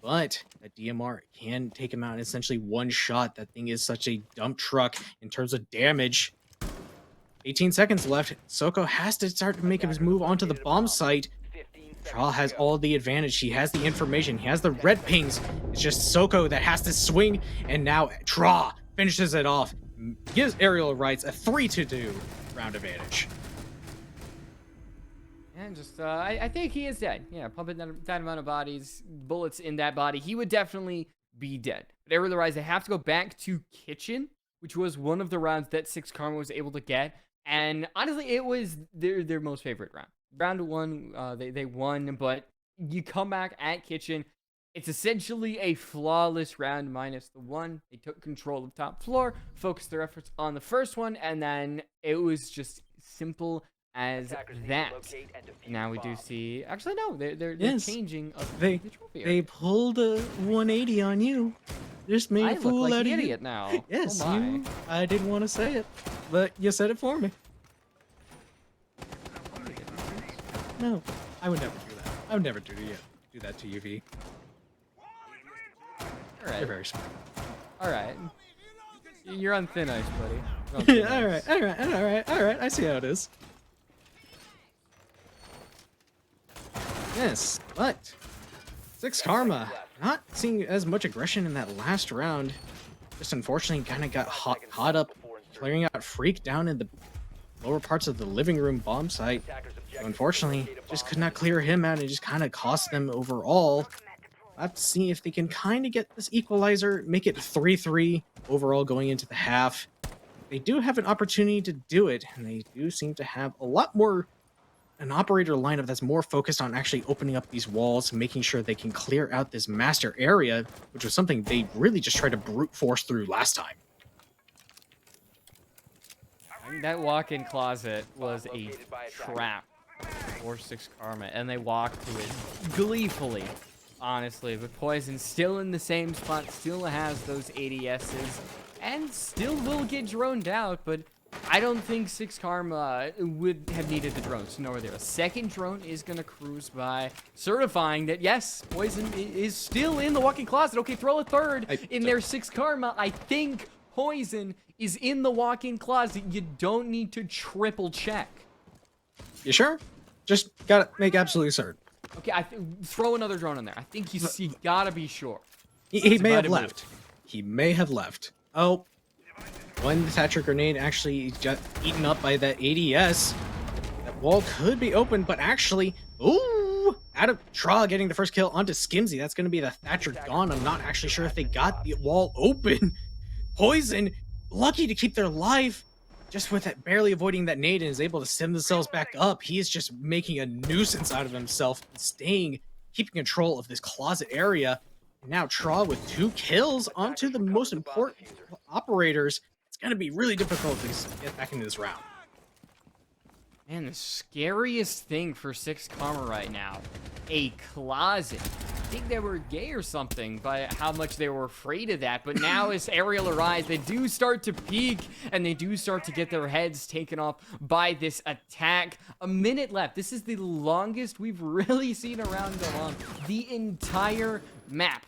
but that DMR can take him out in essentially one shot. That thing is such a dump truck in terms of damage. 18 seconds left. Soko has to start to make his move onto the bomb site. Tra has all the advantage. He has the information. He has the red pings. It's just Soko that has to swing, and now Tra finishes it off. Gives Arial Rights a 3-2 round advantage.
And just, I think he is dead. Yeah, pumping that amount of bullets in that body, he would definitely be dead. But Arial Rise, they have to go back to Kitchen, which was one of the rounds that Six Karma was able to get. And honestly, it was their most favorite round. Round one, they won, but you come back at Kitchen. It's essentially a flawless round minus the one. They took control of top floor, focused their efforts on the first one, and then it was just simple as that. Now we do see. Actually, no, they're changing the trophy.
They pulled a 180 on you. Just made a fool
like
out
an
of
idiot
you.
now.
Yes,
oh my.
I didn't want to say it, but you said it for me. No, I would never do that. I would never do that to you, V.
All right.
You're very smart.
All right. You're on thin ice, buddy. You're on thin ice.
all right. I see how it is. Yes, but Six Karma not seeing as much aggression in that last round. Just unfortunately kind of got caught up clearing out Freak down in the lower parts of the living room bomb site. So unfortunately, just could not clear him out and just kind of cost them overall. I'll have to see if they can kind of get this equalizer, make it 3-3 overall going into the half. They do have an opportunity to do it, and they do seem to have a lot more an operator lineup that's more focused on actually opening up these walls, making sure they can clear out this master area, which was something they really just tried to brute force through last time.
That walk-in closet was a trap for Six Karma, and they walked to it gleefully, honestly. But Poison still in the same spot, still has those ADSs, and still will get droned out, but I don't think Six Karma would have needed the drones to know where they're. A second drone is going to cruise by, certifying that, yes, Poison is still in the walk-in closet. Okay, throw a third in there, Six Karma. I think Poison is in the walk-in closet. You don't need to triple check.
You sure? Just gotta make absolutely certain.
Okay, throw another drone in there. I think you gotta be sure.
He may have left. He may have left. Oh. One Thatcher grenade actually got eaten up by that ADS. That wall could be open, but actually, ooh, out of Tra getting the first kill onto Skimsy. That's going to be the Thatcher gone. I'm not actually sure if they got the wall open. Poison, lucky to keep their life, just with that barely avoiding that nade and is able to stem themselves back up. He is just making a nuisance out of himself, keeping control of this closet area. And now Tra with 2 kills onto the most important operators. It's going to be really difficult to get back into this round.
Man, the scariest thing for Six Karma right now, a closet. I think they were gay or something by how much they were afraid of that. But now as Arial arrives, they do start to peek and they do start to get their heads taken off by this attack. A minute left. This is the longest we've really seen a round go on. The entire map.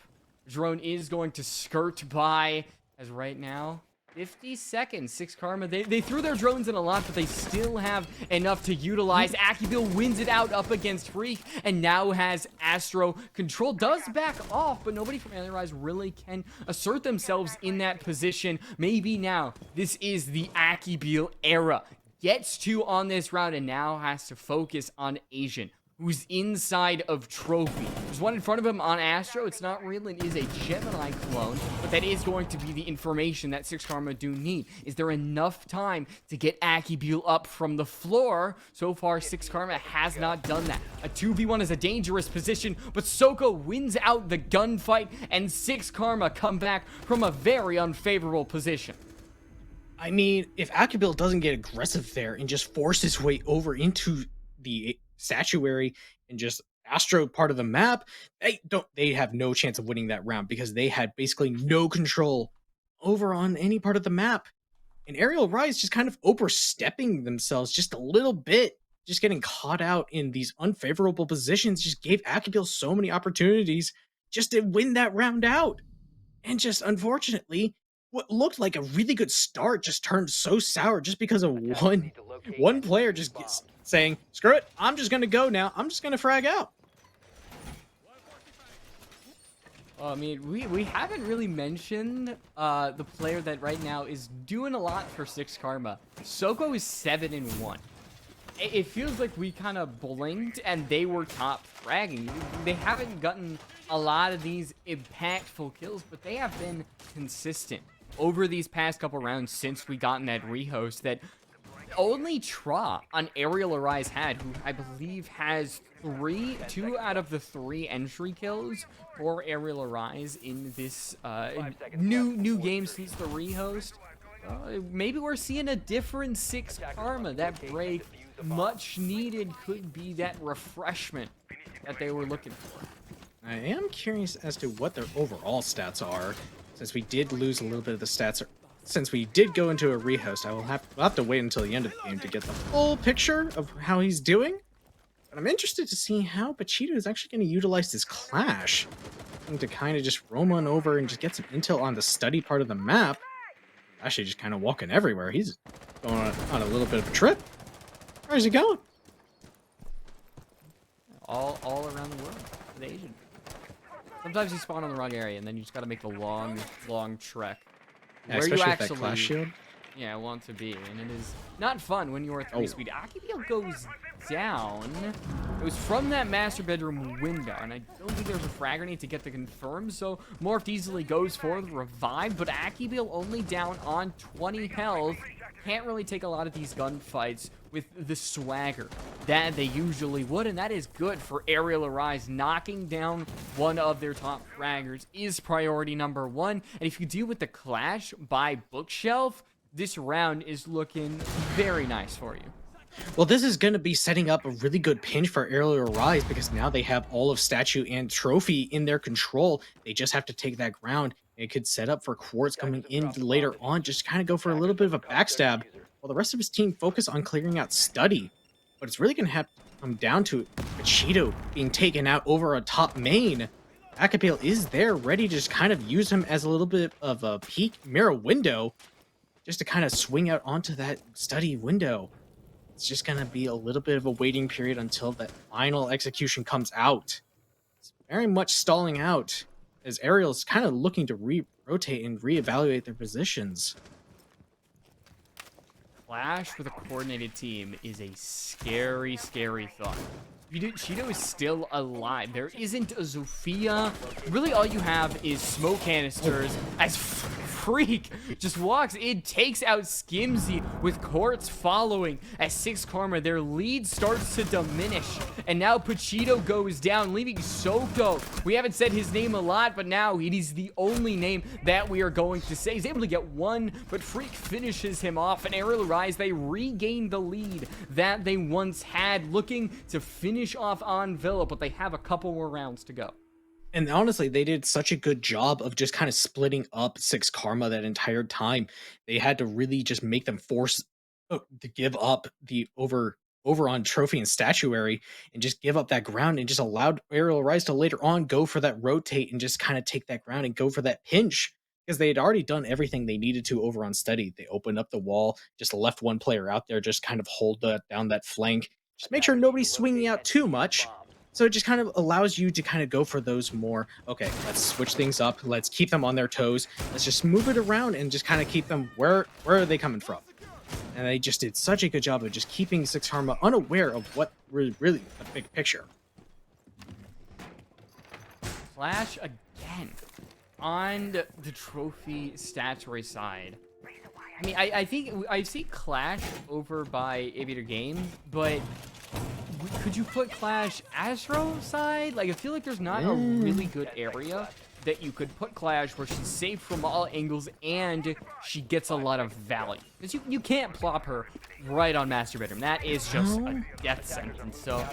Drone is going to skirt by as right now. 50 seconds. Six Karma, they threw their drones in a lot, but they still have enough to utilize. Akibil wins it out up against Freak, and now has Astro control. Does back off, but nobody from Alien Rise really can assert themselves in that position. Maybe now, this is the Akibil era. Gets 2 on this round, and now has to focus on Asian, who's inside of Trophy. There's one in front of him on Astro. It's not real. It is a Gemini clone, but that is going to be the information that Six Karma do need. Is there enough time to get Akibil up from the floor? So far, Six Karma has not done that. A 2v1 is a dangerous position, but Soko wins out the gunfight, and Six Karma come back from a very unfavorable position.
I mean, if Akibil doesn't get aggressive there and just force his way over into the statuary and just Astro part of the map, they have no chance of winning that round because they had basically no control over on any part of the map. And Arial Rise just kind of overstepping themselves just a little bit, just getting caught out in these unfavorable positions, just gave Akibil so many opportunities just to win that round out. And just unfortunately, what looked like a really good start just turned so sour just because of one player just saying, "Screw it, I'm just gonna go now. I'm just gonna frag out."
Well, I mean, we haven't really mentioned the player that right now is doing a lot for Six Karma. Soko is 7-1. It feels like we kind of blinked and they were top fragging. They haven't gotten a lot of these impactful kills, but they have been consistent over these past couple rounds since we gotten that rehost that only Tra on Arial Arise had, who I believe has 2 out of the 3 entry kills for Arial Arise in this new game since the rehost. Maybe we're seeing a different Six Karma. That break, much needed, could be that refreshment that they were looking for.
I am curious as to what their overall stats are, since we did lose a little bit of the stats. Since we did go into a rehost, we'll have to wait until the end of the game to get the full picture of how he's doing. But I'm interested to see how Pachito is actually going to utilize this clash and to kind of just roam on over and just get some intel on the study part of the map. Actually, just kind of walking everywhere. He's going on a little bit of a trip. Where's he going?
All around the world, the Asian. Sometimes you spawn in the wrong area, and then you just gotta make the long trek.
Yeah,
where you
especially with
actually,
that clash shield.
yeah, want to be, and it is not fun when you're 3-speed. Akibio goes down. It was from that master bedroom window, and I don't think there's a frag grenade to get the confirm, so Morphed easily goes for the revive, but Akibio only down on 20 health. Can't really take a lot of these gunfights with the swagger that they usually would, and that is good for Arial Arise. Knocking down one of their top fraggers is priority number 1, and if you deal with the clash by Bookshelf, this round is looking very nice for you.
Well, this is going to be setting up a really good pinch for Arial Arise because now they have all of Statue and Trophy in their control. They just have to take that ground. It could set up for Quartz coming in later on, just kind of go for a little bit of a backstab, while the rest of his team focus on clearing out Study. But it's really going to have to come down to Machito being taken out over a top main. Akapale is there, ready to just kind of use him as a little bit of a peek mirror window, just to kind of swing out onto that Study window. It's just going to be a little bit of a waiting period until that final execution comes out. It's very much stalling out, as Ariel's kind of looking to rotate and reevaluate their positions.
Clash with a coordinated team is a scary thought. Cheeto is still alive. There isn't a Zofia. Really, all you have is smoke canisters as Freak just walks in, takes out Skimsy with Quartz following. As Six Karma, their lead starts to diminish. And now Pachito goes down, leaving Soko. We haven't said his name a lot, but now it is the only name that we are going to say. He's able to get one, but Freak finishes him off. And Arial Arise, they regain the lead that they once had, looking to finish off on Villa, but they have a couple more rounds to go.
And honestly, they did such a good job of just kind of splitting up Six Karma that entire time. They had to really just make them force to give up the over on Trophy and Statuary and just give up that ground, and just allowed Arial Rise to later on go for that rotate and just kind of take that ground and go for that pinch, because they had already done everything they needed to over on Study. They opened up the wall, just left one player out there, just kind of hold down that flank, just make sure nobody's swinging out too much. So it just kind of allows you to kind of go for those more, okay, let's switch things up. Let's keep them on their toes. Let's just move it around and just kind of keep them, where are they coming from? And they just did such a good job of just keeping Six Karma unaware of what really the big picture.
Clash again on the Trophy Statuary side. I mean, I think I see Clash over by Aviator Games, but could you put Clash Astro side? Like, I feel like there's not a really good area that you could put Clash where she's safe from all angles and she gets a lot of value. Because you can't plop her right on Master Bedroom. That is just a death sentence. So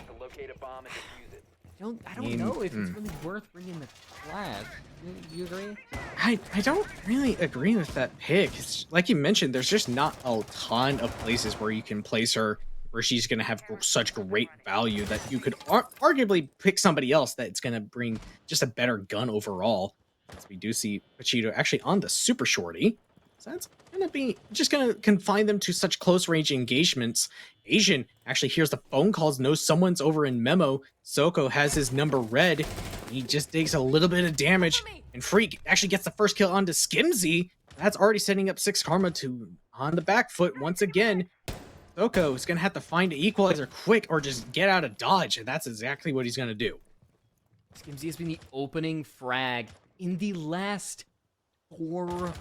I don't know if it's really worth bringing the Clash. Do you agree?
I don't really agree with that pick. It's, like you mentioned, there's just not a ton of places where you can place her where she's going to have such great value that you could arguably pick somebody else that's going to bring just a better gun overall. As we do see Pachito actually on the super shorty. So that's going to be just going to confine them to such close range engagements. Asian actually hears the phone calls, knows someone's over in Memo. Soko has his number read. He just takes a little bit of damage, and Freak actually gets the first kill onto Skimzy. That's already setting up 6 Karma to on the back foot once again. Soko is going to have to find an equalizer quick or just get out of dodge, and that's exactly what he's going to do.
Skimzy has been the opening frag in the last 4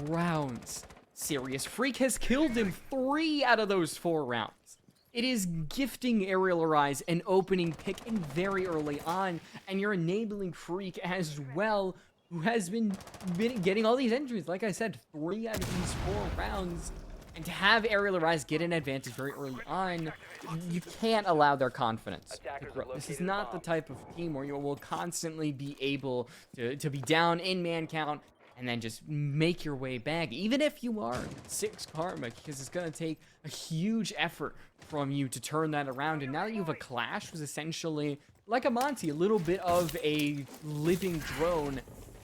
rounds. Serious Freak has killed him 3 out of those 4 rounds. It is gifting Arial Arise an opening pick in very early on, and you're enabling Freak as well, who has been getting all these entries. Like I said, 3 out of these 4 rounds. And to have Arial Arise get an advantage very early on, you can't allow their confidence to grow. This is not the type of team where you will constantly be able to be down in man count and then just make your way back, even if you are 6 Karma, because it's going to take a huge effort from you to turn that around. And now that you have a Clash, who's essentially like a Monty, a little bit of a living drone,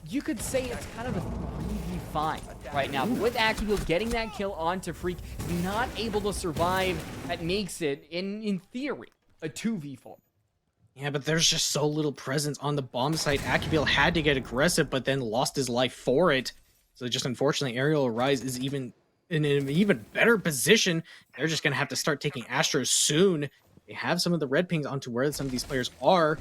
you could say it's kind of a 3v5 right now. But with Akibil getting that kill onto Freak, not able to survive, that makes it, in theory, a 2v4.
Yeah, but there's just so little presence on the bomb site. Akibil had to get aggressive, but then lost his life for it. So just unfortunately, Arial Arise is even in an even better position. They're just going to have to start taking Astros soon. They have some of the red pings onto where some of these players are.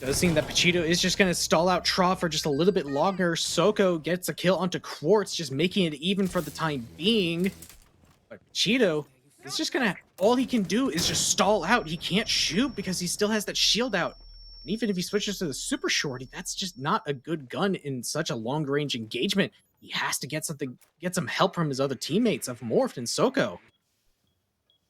Does seem that Pachito is just going to stall out Trough for just a little bit longer. Soko gets a kill onto Quartz, just making it even for the time being. But Pachito is just going to... all he can do is just stall out. He can't shoot because he still has that shield out. And even if he switches to the super shorty, that's just not a good gun in such a long-range engagement. He has to get some help from his other teammates of Morphed and Soko.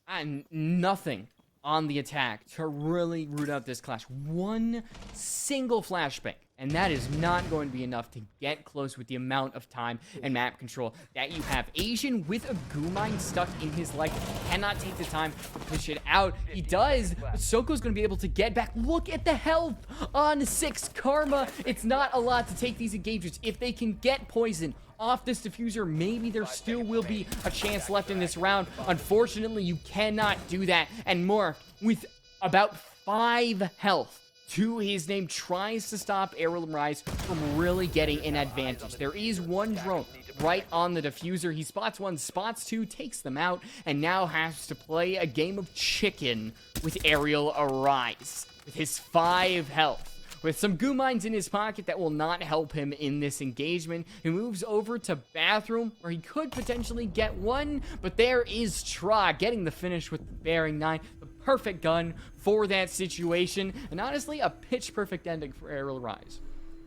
And nothing on the attack to really root out this clash. One single flashbang, and that is not going to be enough to get close with the amount of time and map control that you have. Asian with a goo mine stuck in his leg cannot take the time to push it out. He does, but Soko's going to be able to get back. Look at the health on 6 Karma. It's not a lot to take these engagements. If they can get poison off this diffuser, maybe there still will be a chance left in this round. Unfortunately, you cannot do that. And more, with about 5 health to his name, tries to stop Arial Rise from really getting an advantage. There is one drone right on the diffuser. He spots 1, spots 2, takes them out, and now has to play a game of chicken with Arial Arise with his 5 health. With some goo mines in his pocket that will not help him in this engagement, he moves over to Bathroom, where he could potentially get one, but there is Tra getting the finish with the Bearing 9, the perfect gun for that situation, and honestly, a pitch-perfect ending for Arial Rise.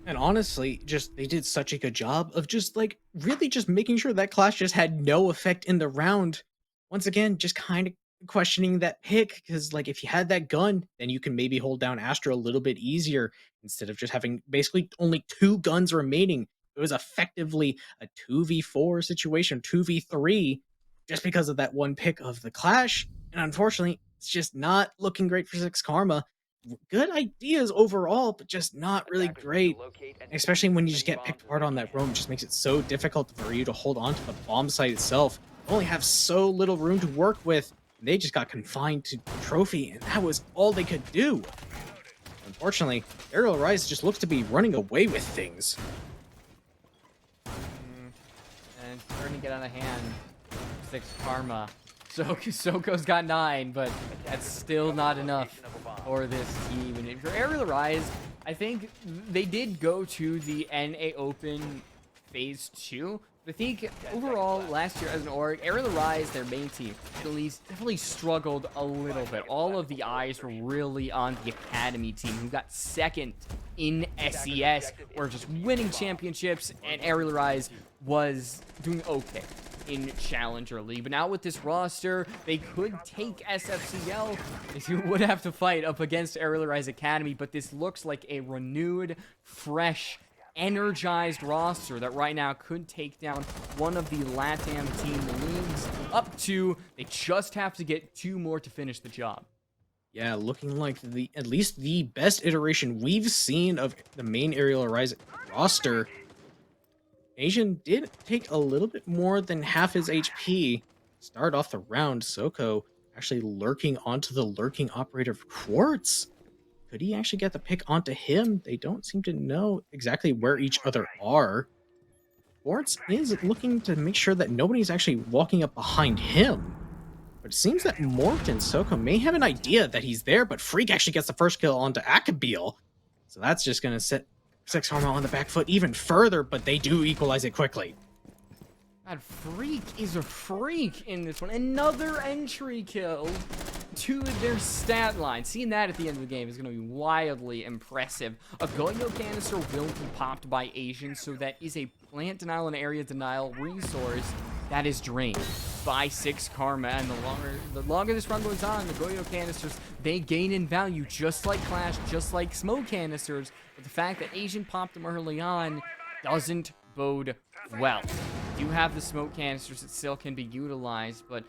And honestly, just they did such a good job of just like really just making sure that clash just had no effect in the round. Once again, just kind of questioning that pick, because like if you had that gun, then you can maybe hold down Astro a little bit easier instead of just having basically only 2 guns remaining. It was effectively a 2v4 situation, 2v3, just because of that one pick of the clash. And unfortunately, it's just not looking great for 6 Karma. Good ideas overall, but just not really great. Especially when you just get picked apart on that roam, it just makes it so difficult for you to hold on to the bomb site itself. You only have so little room to work with. They just got confined to Trophy, and that was all they could do. Unfortunately, Arial Rise just looks to be running away with things.
And it's starting to get out of hand. 6 Karma. Soko's got 9, but that's still not enough for this team. And for Arial Rise, I think they did go to the NA Open Phase 2. I think overall last year as an org, Arial Rise, their main team, at least definitely struggled a little bit. All of the eyes were really on the Academy team, who got 2nd in SES, or just winning championships, and Arial Rise was doing okay in Challenger League. But now with this roster, they could take SFCL. They would have to fight up against Arial Rise Academy, but this looks like a renewed, fresh energized roster that right now could take down one of the LATAM team leagues up to. They just have to get 2 more to finish the job.
Yeah, looking like at least the best iteration we've seen of the main Arial Arise roster. Asian did take a little bit more than half his HP. Start off the round, Soko actually lurking onto the lurking operator of Quartz. Could he actually get the pick onto him? They don't seem to know exactly where each other are. Quartz is looking to make sure that nobody's actually walking up behind him. But it seems that Mort and Soko may have an idea that he's there, but Freak actually gets the first kill onto Akabil. So that's just going to set 6 Karma on the back foot even further, but they do equalize it quickly.
God, Freak is a freak in this one. Another entry kill to their stat line. Seeing that at the end of the game is going to be wildly impressive. A Goyo canister will be popped by Asian, so that is a plant denial and area denial resource that is drained by 6 Karma. And the longer this run goes on, the Goyo canisters, they gain in value just like Clash, just like smoke canisters. But the fact that Asian popped them early on doesn't bode well. You have the smoke canisters that still can be utilized, but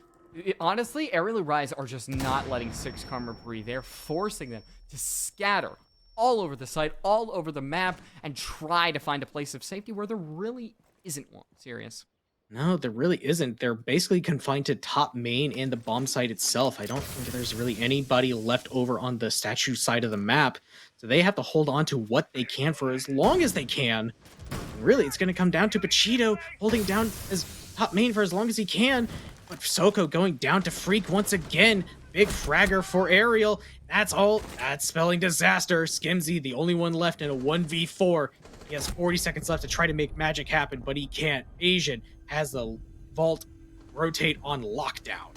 honestly, Arial Rise are just not letting 6 Karma breathe. They're forcing them to scatter all over the site, all over the map, and try to find a place of safety where there really isn't one. Serious.
No, there really isn't. They're basically confined to top main and the bomb site itself. I don't think there's really anybody left over on the statue side of the map. So they have to hold on to what they can for as long as they can. And really, it's going to come down to Pachito holding down as top main for as long as he can. But Soko going down to Freak once again. Big fragger for Arial. That's all. That's spelling disaster. Skimzy, the only one left in a 1v4. He has 40 seconds left to try to make magic happen, but he can't. Asian has the vault rotate on lockdown.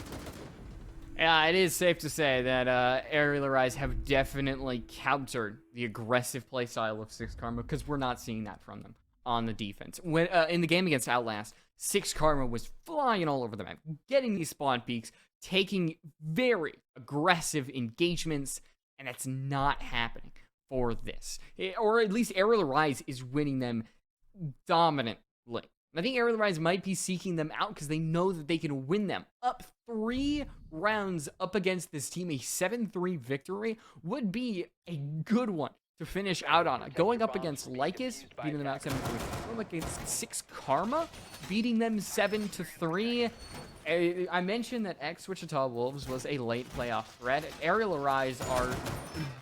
Yeah, it is safe to say that Arial Rise have definitely countered the aggressive playstyle of 6 Karma, because we're not seeing that from them on the defense. When in the game against Outlast, 6 Karma was flying all over the map, getting these spawn peaks, taking very aggressive engagements, and that's not happening for this. Or at least Arial Rise is winning them dominantly. I think Arial Rise might be seeking them out because they know that they can win them. Up 3 rounds up against this team, a 7-3 victory would be a good one to finish out on. Going up against Lycus, beating them out 7-3. Going up against 6 Karma, beating them 7-3. I mentioned that Wichita Wolves was a late playoff threat. Arial Rise are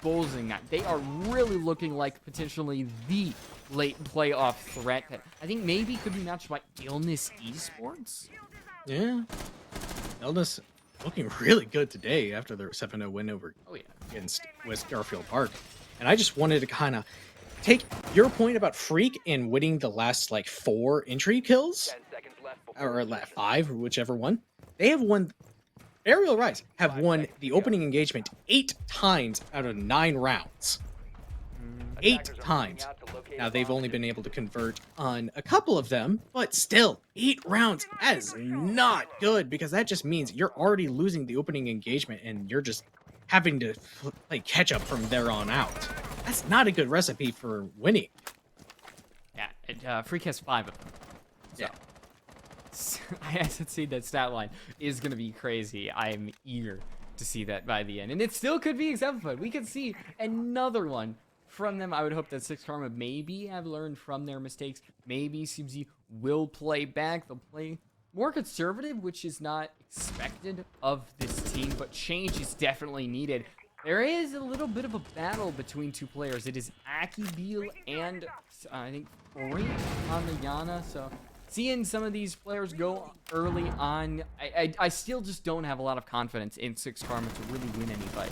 bulldozing that. They are really looking like potentially the late playoff threat that I think maybe could be matched by Illness Esports.
Yeah. Illness looking really good today after their 7-0 win over against West Garfield Park. And I just wanted to kind of take your point about Freak and winning the last like 4 entry kills, or 5, whichever one. They have won. Arial Rise have won the opening engagement 8 times out of 9 rounds. 8 times. Now, they've only been able to convert on a couple of them, but still, 8 rounds, that is not good, because that just means you're already losing the opening engagement, and you're just having to play catch-up from there on out. That's not a good recipe for winning.
Yeah, Freak has 5 of them. So. Yeah. I have to see that stat line is going to be crazy. I am eager to see that by the end. And it still could be exemplified. We could see another one from them. I would hope that 6 Karma maybe have learned from their mistakes. Maybe CMZ will play back. They'll play more conservative, which is not expected of this team, but change is definitely needed. There is a little bit of a battle between 2 players. It is Akibil and I think Ori on the Yana. So seeing some of these players go early on, I still just don't have a lot of confidence in 6 Karma to really win any fight.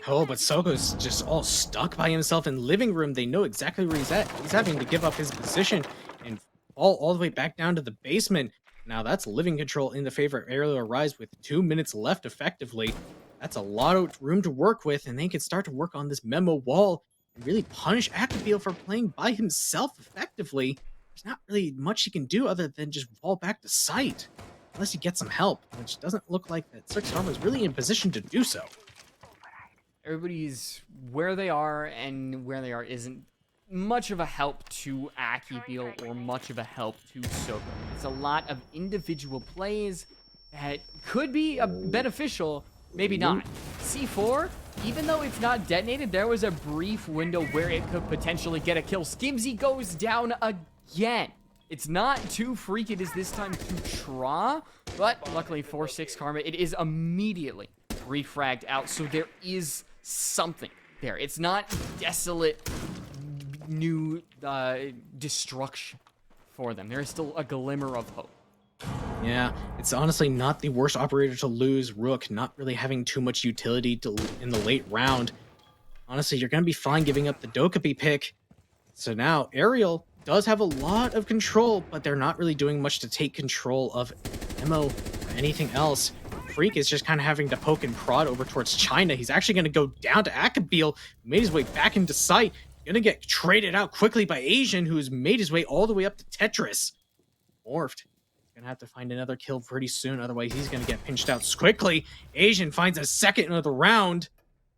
Oh, but Soko's just all stuck by himself in living room. They know exactly where he's at. He's having to give up his position and fall all the way back down to the basement. Now that's living control in the favor of Arial Rise with 2 minutes left effectively. That's a lot of room to work with, and they can start to work on this memo wall and really punish Akabil for playing by himself effectively. There's not really much he can do other than just fall back to site, unless he gets some help, which doesn't look like that 6 Karma is really in position to do so.
Everybody's where they are, and where they are isn't much of a help to Akibil or much of a help to Soko. It's a lot of individual plays that could be beneficial, maybe not. C4, even though it's not detonated, there was a brief window where it could potentially get a kill. Skimzy goes down again. It's not too freaky as this time to try, but luckily for 6 Karma, it is immediately refragged out, so there is something there. It's not desolate new destruction for them. There is still a glimmer of hope.
Yeah, it's honestly not the worst operator to lose. Rook not really having too much utility in the late round. Honestly, you're going to be fine giving up the Dokkaebi pick. So now Arial does have a lot of control, but they're not really doing much to take control of ammo or anything else. Freak is just kind of having to poke and prod over towards China. He's actually going to go down to Akabil, who made his way back into sight. Going to get traded out quickly by Asian, who has made his way all the way up to Tetris. Morphed. Gonna have to find another kill pretty soon, otherwise he's gonna get pinched out quickly. Asian finds a second of the round.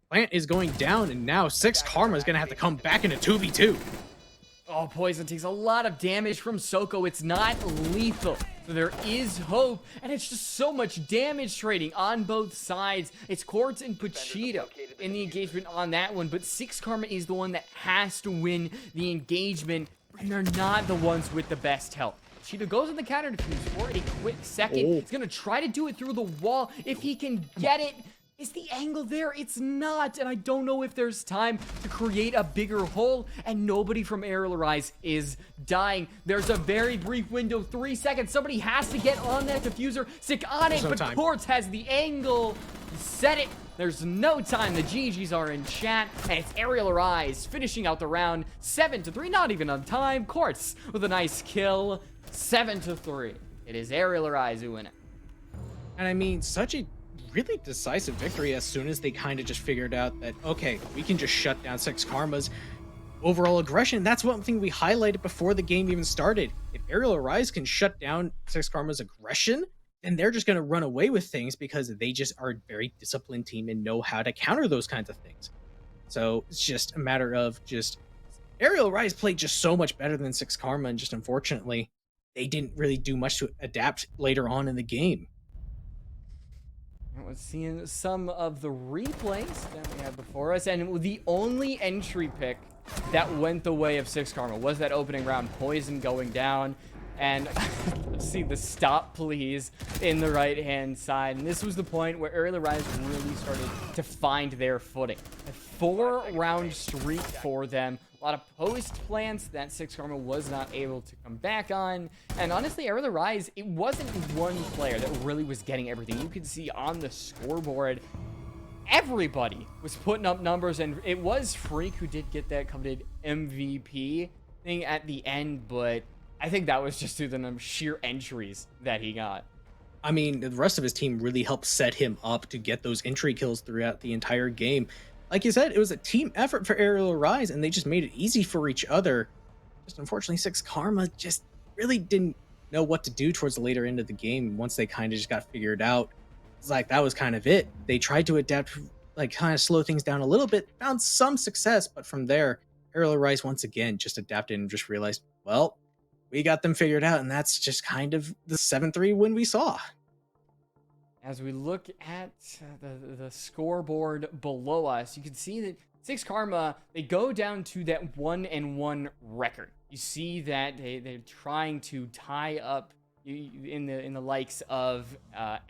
Plant is going down, and now 6 Karma is gonna have to come back into 2v2.
Oh, Poison takes a lot of damage from Soko. It's not lethal, so there is hope, and it's just so much damage trading on both sides. It's Quartz and Pachito in the engagement on that one, but 6 Karma is the one that has to win the engagement, and they're not the ones with the best health. Cheetah goes in the counter defuse for a quick second. He's going to try to do it through the wall. If he can get it, is the angle there? It's not, and I don't know if there's time to create a bigger hole, and nobody from Arial Rise is dying. There's a very brief window, 3 seconds. Somebody has to get on that diffuser, stick on it, but Quartz has the angle. Set it. There's no time. The GGs are in chat, and it's Arial Rise finishing out the round 7-3. Not even on time. Quartz with a nice kill. 7-3. It is Arial Rise who win it.
And I mean, such a really decisive victory as soon as they kind of just figured out that, okay, we can just shut down 6 Karma's overall aggression. That's one thing we highlighted before the game even started. If Arial Rise can shut down 6 Karma's aggression, then they're just going to run away with things because they just are a very disciplined team and know how to counter those kinds of things. So it's just a matter of just Arial Rise played just so much better than 6 Karma, and just unfortunately, they didn't really do much to adapt later on in the game.
We're seeing some of the replays that we had before us, and the only entry pick that went the way of 6 Karma was that opening round, Poison going down, and let's see the stop please in the right hand side. And this was the point where Arial Rise really started to find their footing. A 4-round streak for them. A lot of post plants that 6 Karma was not able to come back on. And honestly, Arial Rise, it wasn't one player that really was getting everything. You could see on the scoreboard, everybody was putting up numbers, and it was Freak who did get that coveted MVP thing at the end, but I think that was just through the sheer entries that he got.
I mean, the rest of his team really helped set him up to get those entry kills throughout the entire game. Like you said, it was a team effort for Arial Rise, and they just made it easy for each other. Just unfortunately, 6 Karma just really didn't know what to do towards the later end of the game. Once they kind of just got figured out, it's like that was kind of it. They tried to adapt, like kind of slow things down a little bit, found some success, but from there, Arial Rise once again just adapted and just realized, well, we got them figured out, and that's just kind of the 7-3 win we saw.
As we look at the scoreboard below us, you can see that 6 Karma, they go down to that 1-1 record. You see that they're trying to tie up in the likes of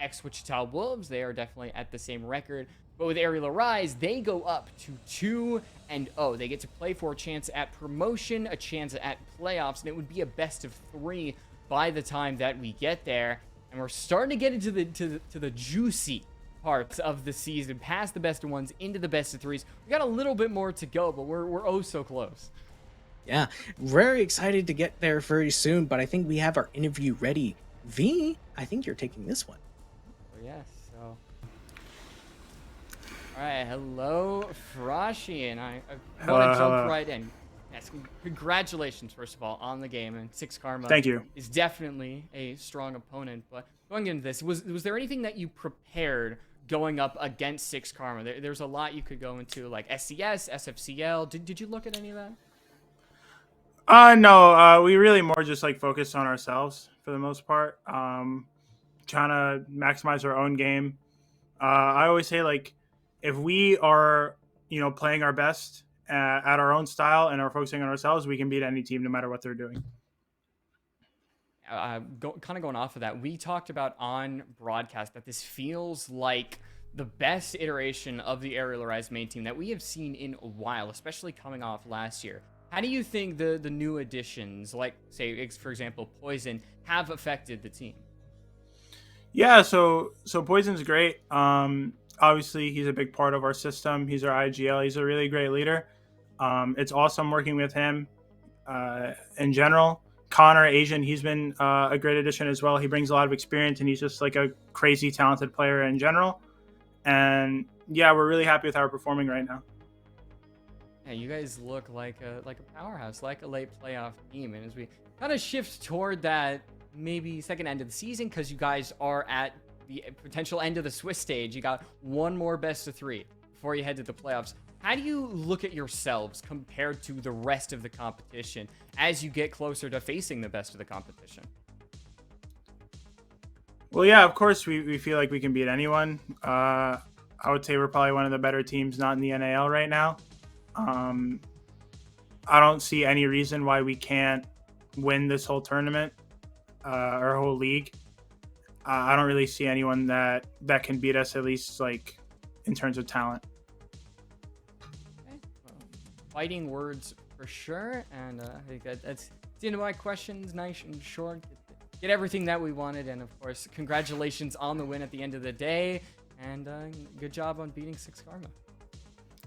ex-Wichita Wolves. They are definitely at the same record. But with Arial Rise, they go up to 2-0. They get to play for a chance at promotion, a chance at playoffs, and it would be a best of 3 by the time that we get there. And we're starting to get into the juicy parts of the season, past the best of 1s into the best of 3s. We got a little bit more to go, but we're oh so close.
Yeah, very excited to get there very soon, but I think we have our interview ready. V, I think you're taking this one.
Oh, yes, so. All right, hello, Farashi, and I want to jump right in. Yes, congratulations, first of all, on the game, and 6 Karma
Thank you.
is definitely a strong opponent. But going into this, was there anything that you prepared going up against 6 Karma? There's a lot you could go into, like SCS, SFCL. Did you look at any of that?
No, we really more just like focus on ourselves for the most part. Trying to maximize our own game. I always say like if we are playing our best at our own style and are focusing on ourselves, we can beat any team no matter what they're doing.
Kind of going off of that, we talked about on broadcast that this feels like the best iteration of the Arial Rise main team that we have seen in a while, especially coming off last year. How do you think the new additions, like say for example Poison, have affected the team?
Yeah, so Poison's great. Obviously he's a big part of our system. He's our IGL. He's a really great leader. It's awesome working with him. In general, Connor Asian, he's been a great addition as well. He brings a lot of experience, and he's just like a crazy talented player in general. And yeah, we're really happy with how we're performing right now.
Yeah, you guys look like a powerhouse, like a late playoff team. And as we kind of shift toward that maybe second end of the season, because you guys are at the potential end of the Swiss stage, you got one more best of 3 before you head to the playoffs. How do you look at yourselves compared to the rest of the competition as you get closer to facing the best of the competition?
Well, yeah, of course we feel like we can beat anyone. I would say we're probably one of the better teams not in the NAL right now. I don't see any reason why we can't win this whole tournament, or whole league. I don't really see anyone that can beat us, at least like in terms of talent.
Okay. Well, fighting words for sure, and I think that's the end of my questions. Nice and short. Get everything that we wanted, and of course, congratulations on the win at the end of the day, and good job on beating 6 Karma.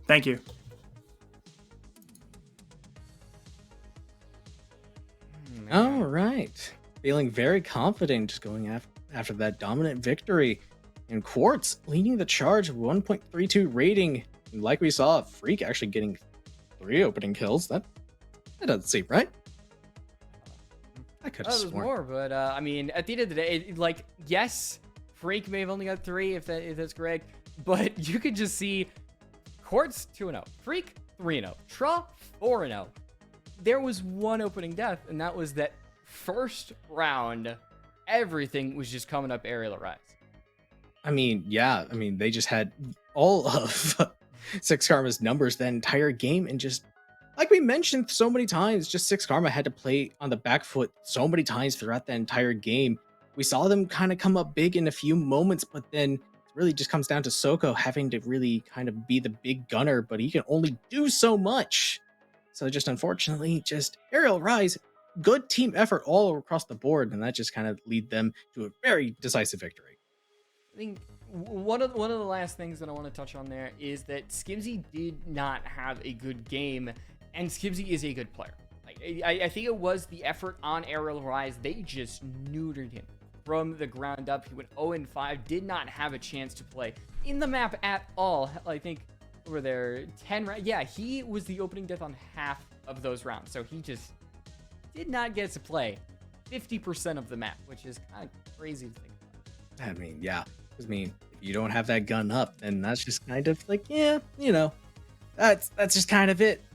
Thank you.
All right. Feeling very confident just going after that dominant victory. And Quartz leading the charge of 1.32 rating. And like we saw, Freak actually getting 3 opening kills. That doesn't seem right. I could have
There's
sworn.
more, but I mean, at the end of the day, yes, Freak may have only got 3 if that's correct, but you could just see Quartz 2-0, Freak 3-0, Tra 4-0. There was one opening death, and that was that first round. Everything was just coming up Arial Rise.
I mean, yeah. I mean, they just had all of 6 Karma's numbers that entire game, and just like we mentioned so many times, just 6 Karma had to play on the back foot so many times throughout the entire game. We saw them kind of come up big in a few moments, but then it really just comes down to Soko having to really kind of be the big gunner, but he can only do so much. So just unfortunately, just Arial Rise, good team effort all across the board, and that just kind of lead them to a very decisive victory.
I think one of the last things that I want to touch on there is that Skimzy did not have a good game, and Skimzy is a good player. Like I think it was the effort on Arial Rise. They just neutered him from the ground up. He went 0-5, did not have a chance to play in the map at all. I think over there 10 rounds. Yeah, he was the opening death on half of those rounds, so he just did not get to play 50% of the map, which is kind of crazy to think about.
I mean, yeah. I mean, if you don't have that gun up, then that's just kind of like, yeah, that's just kind of it.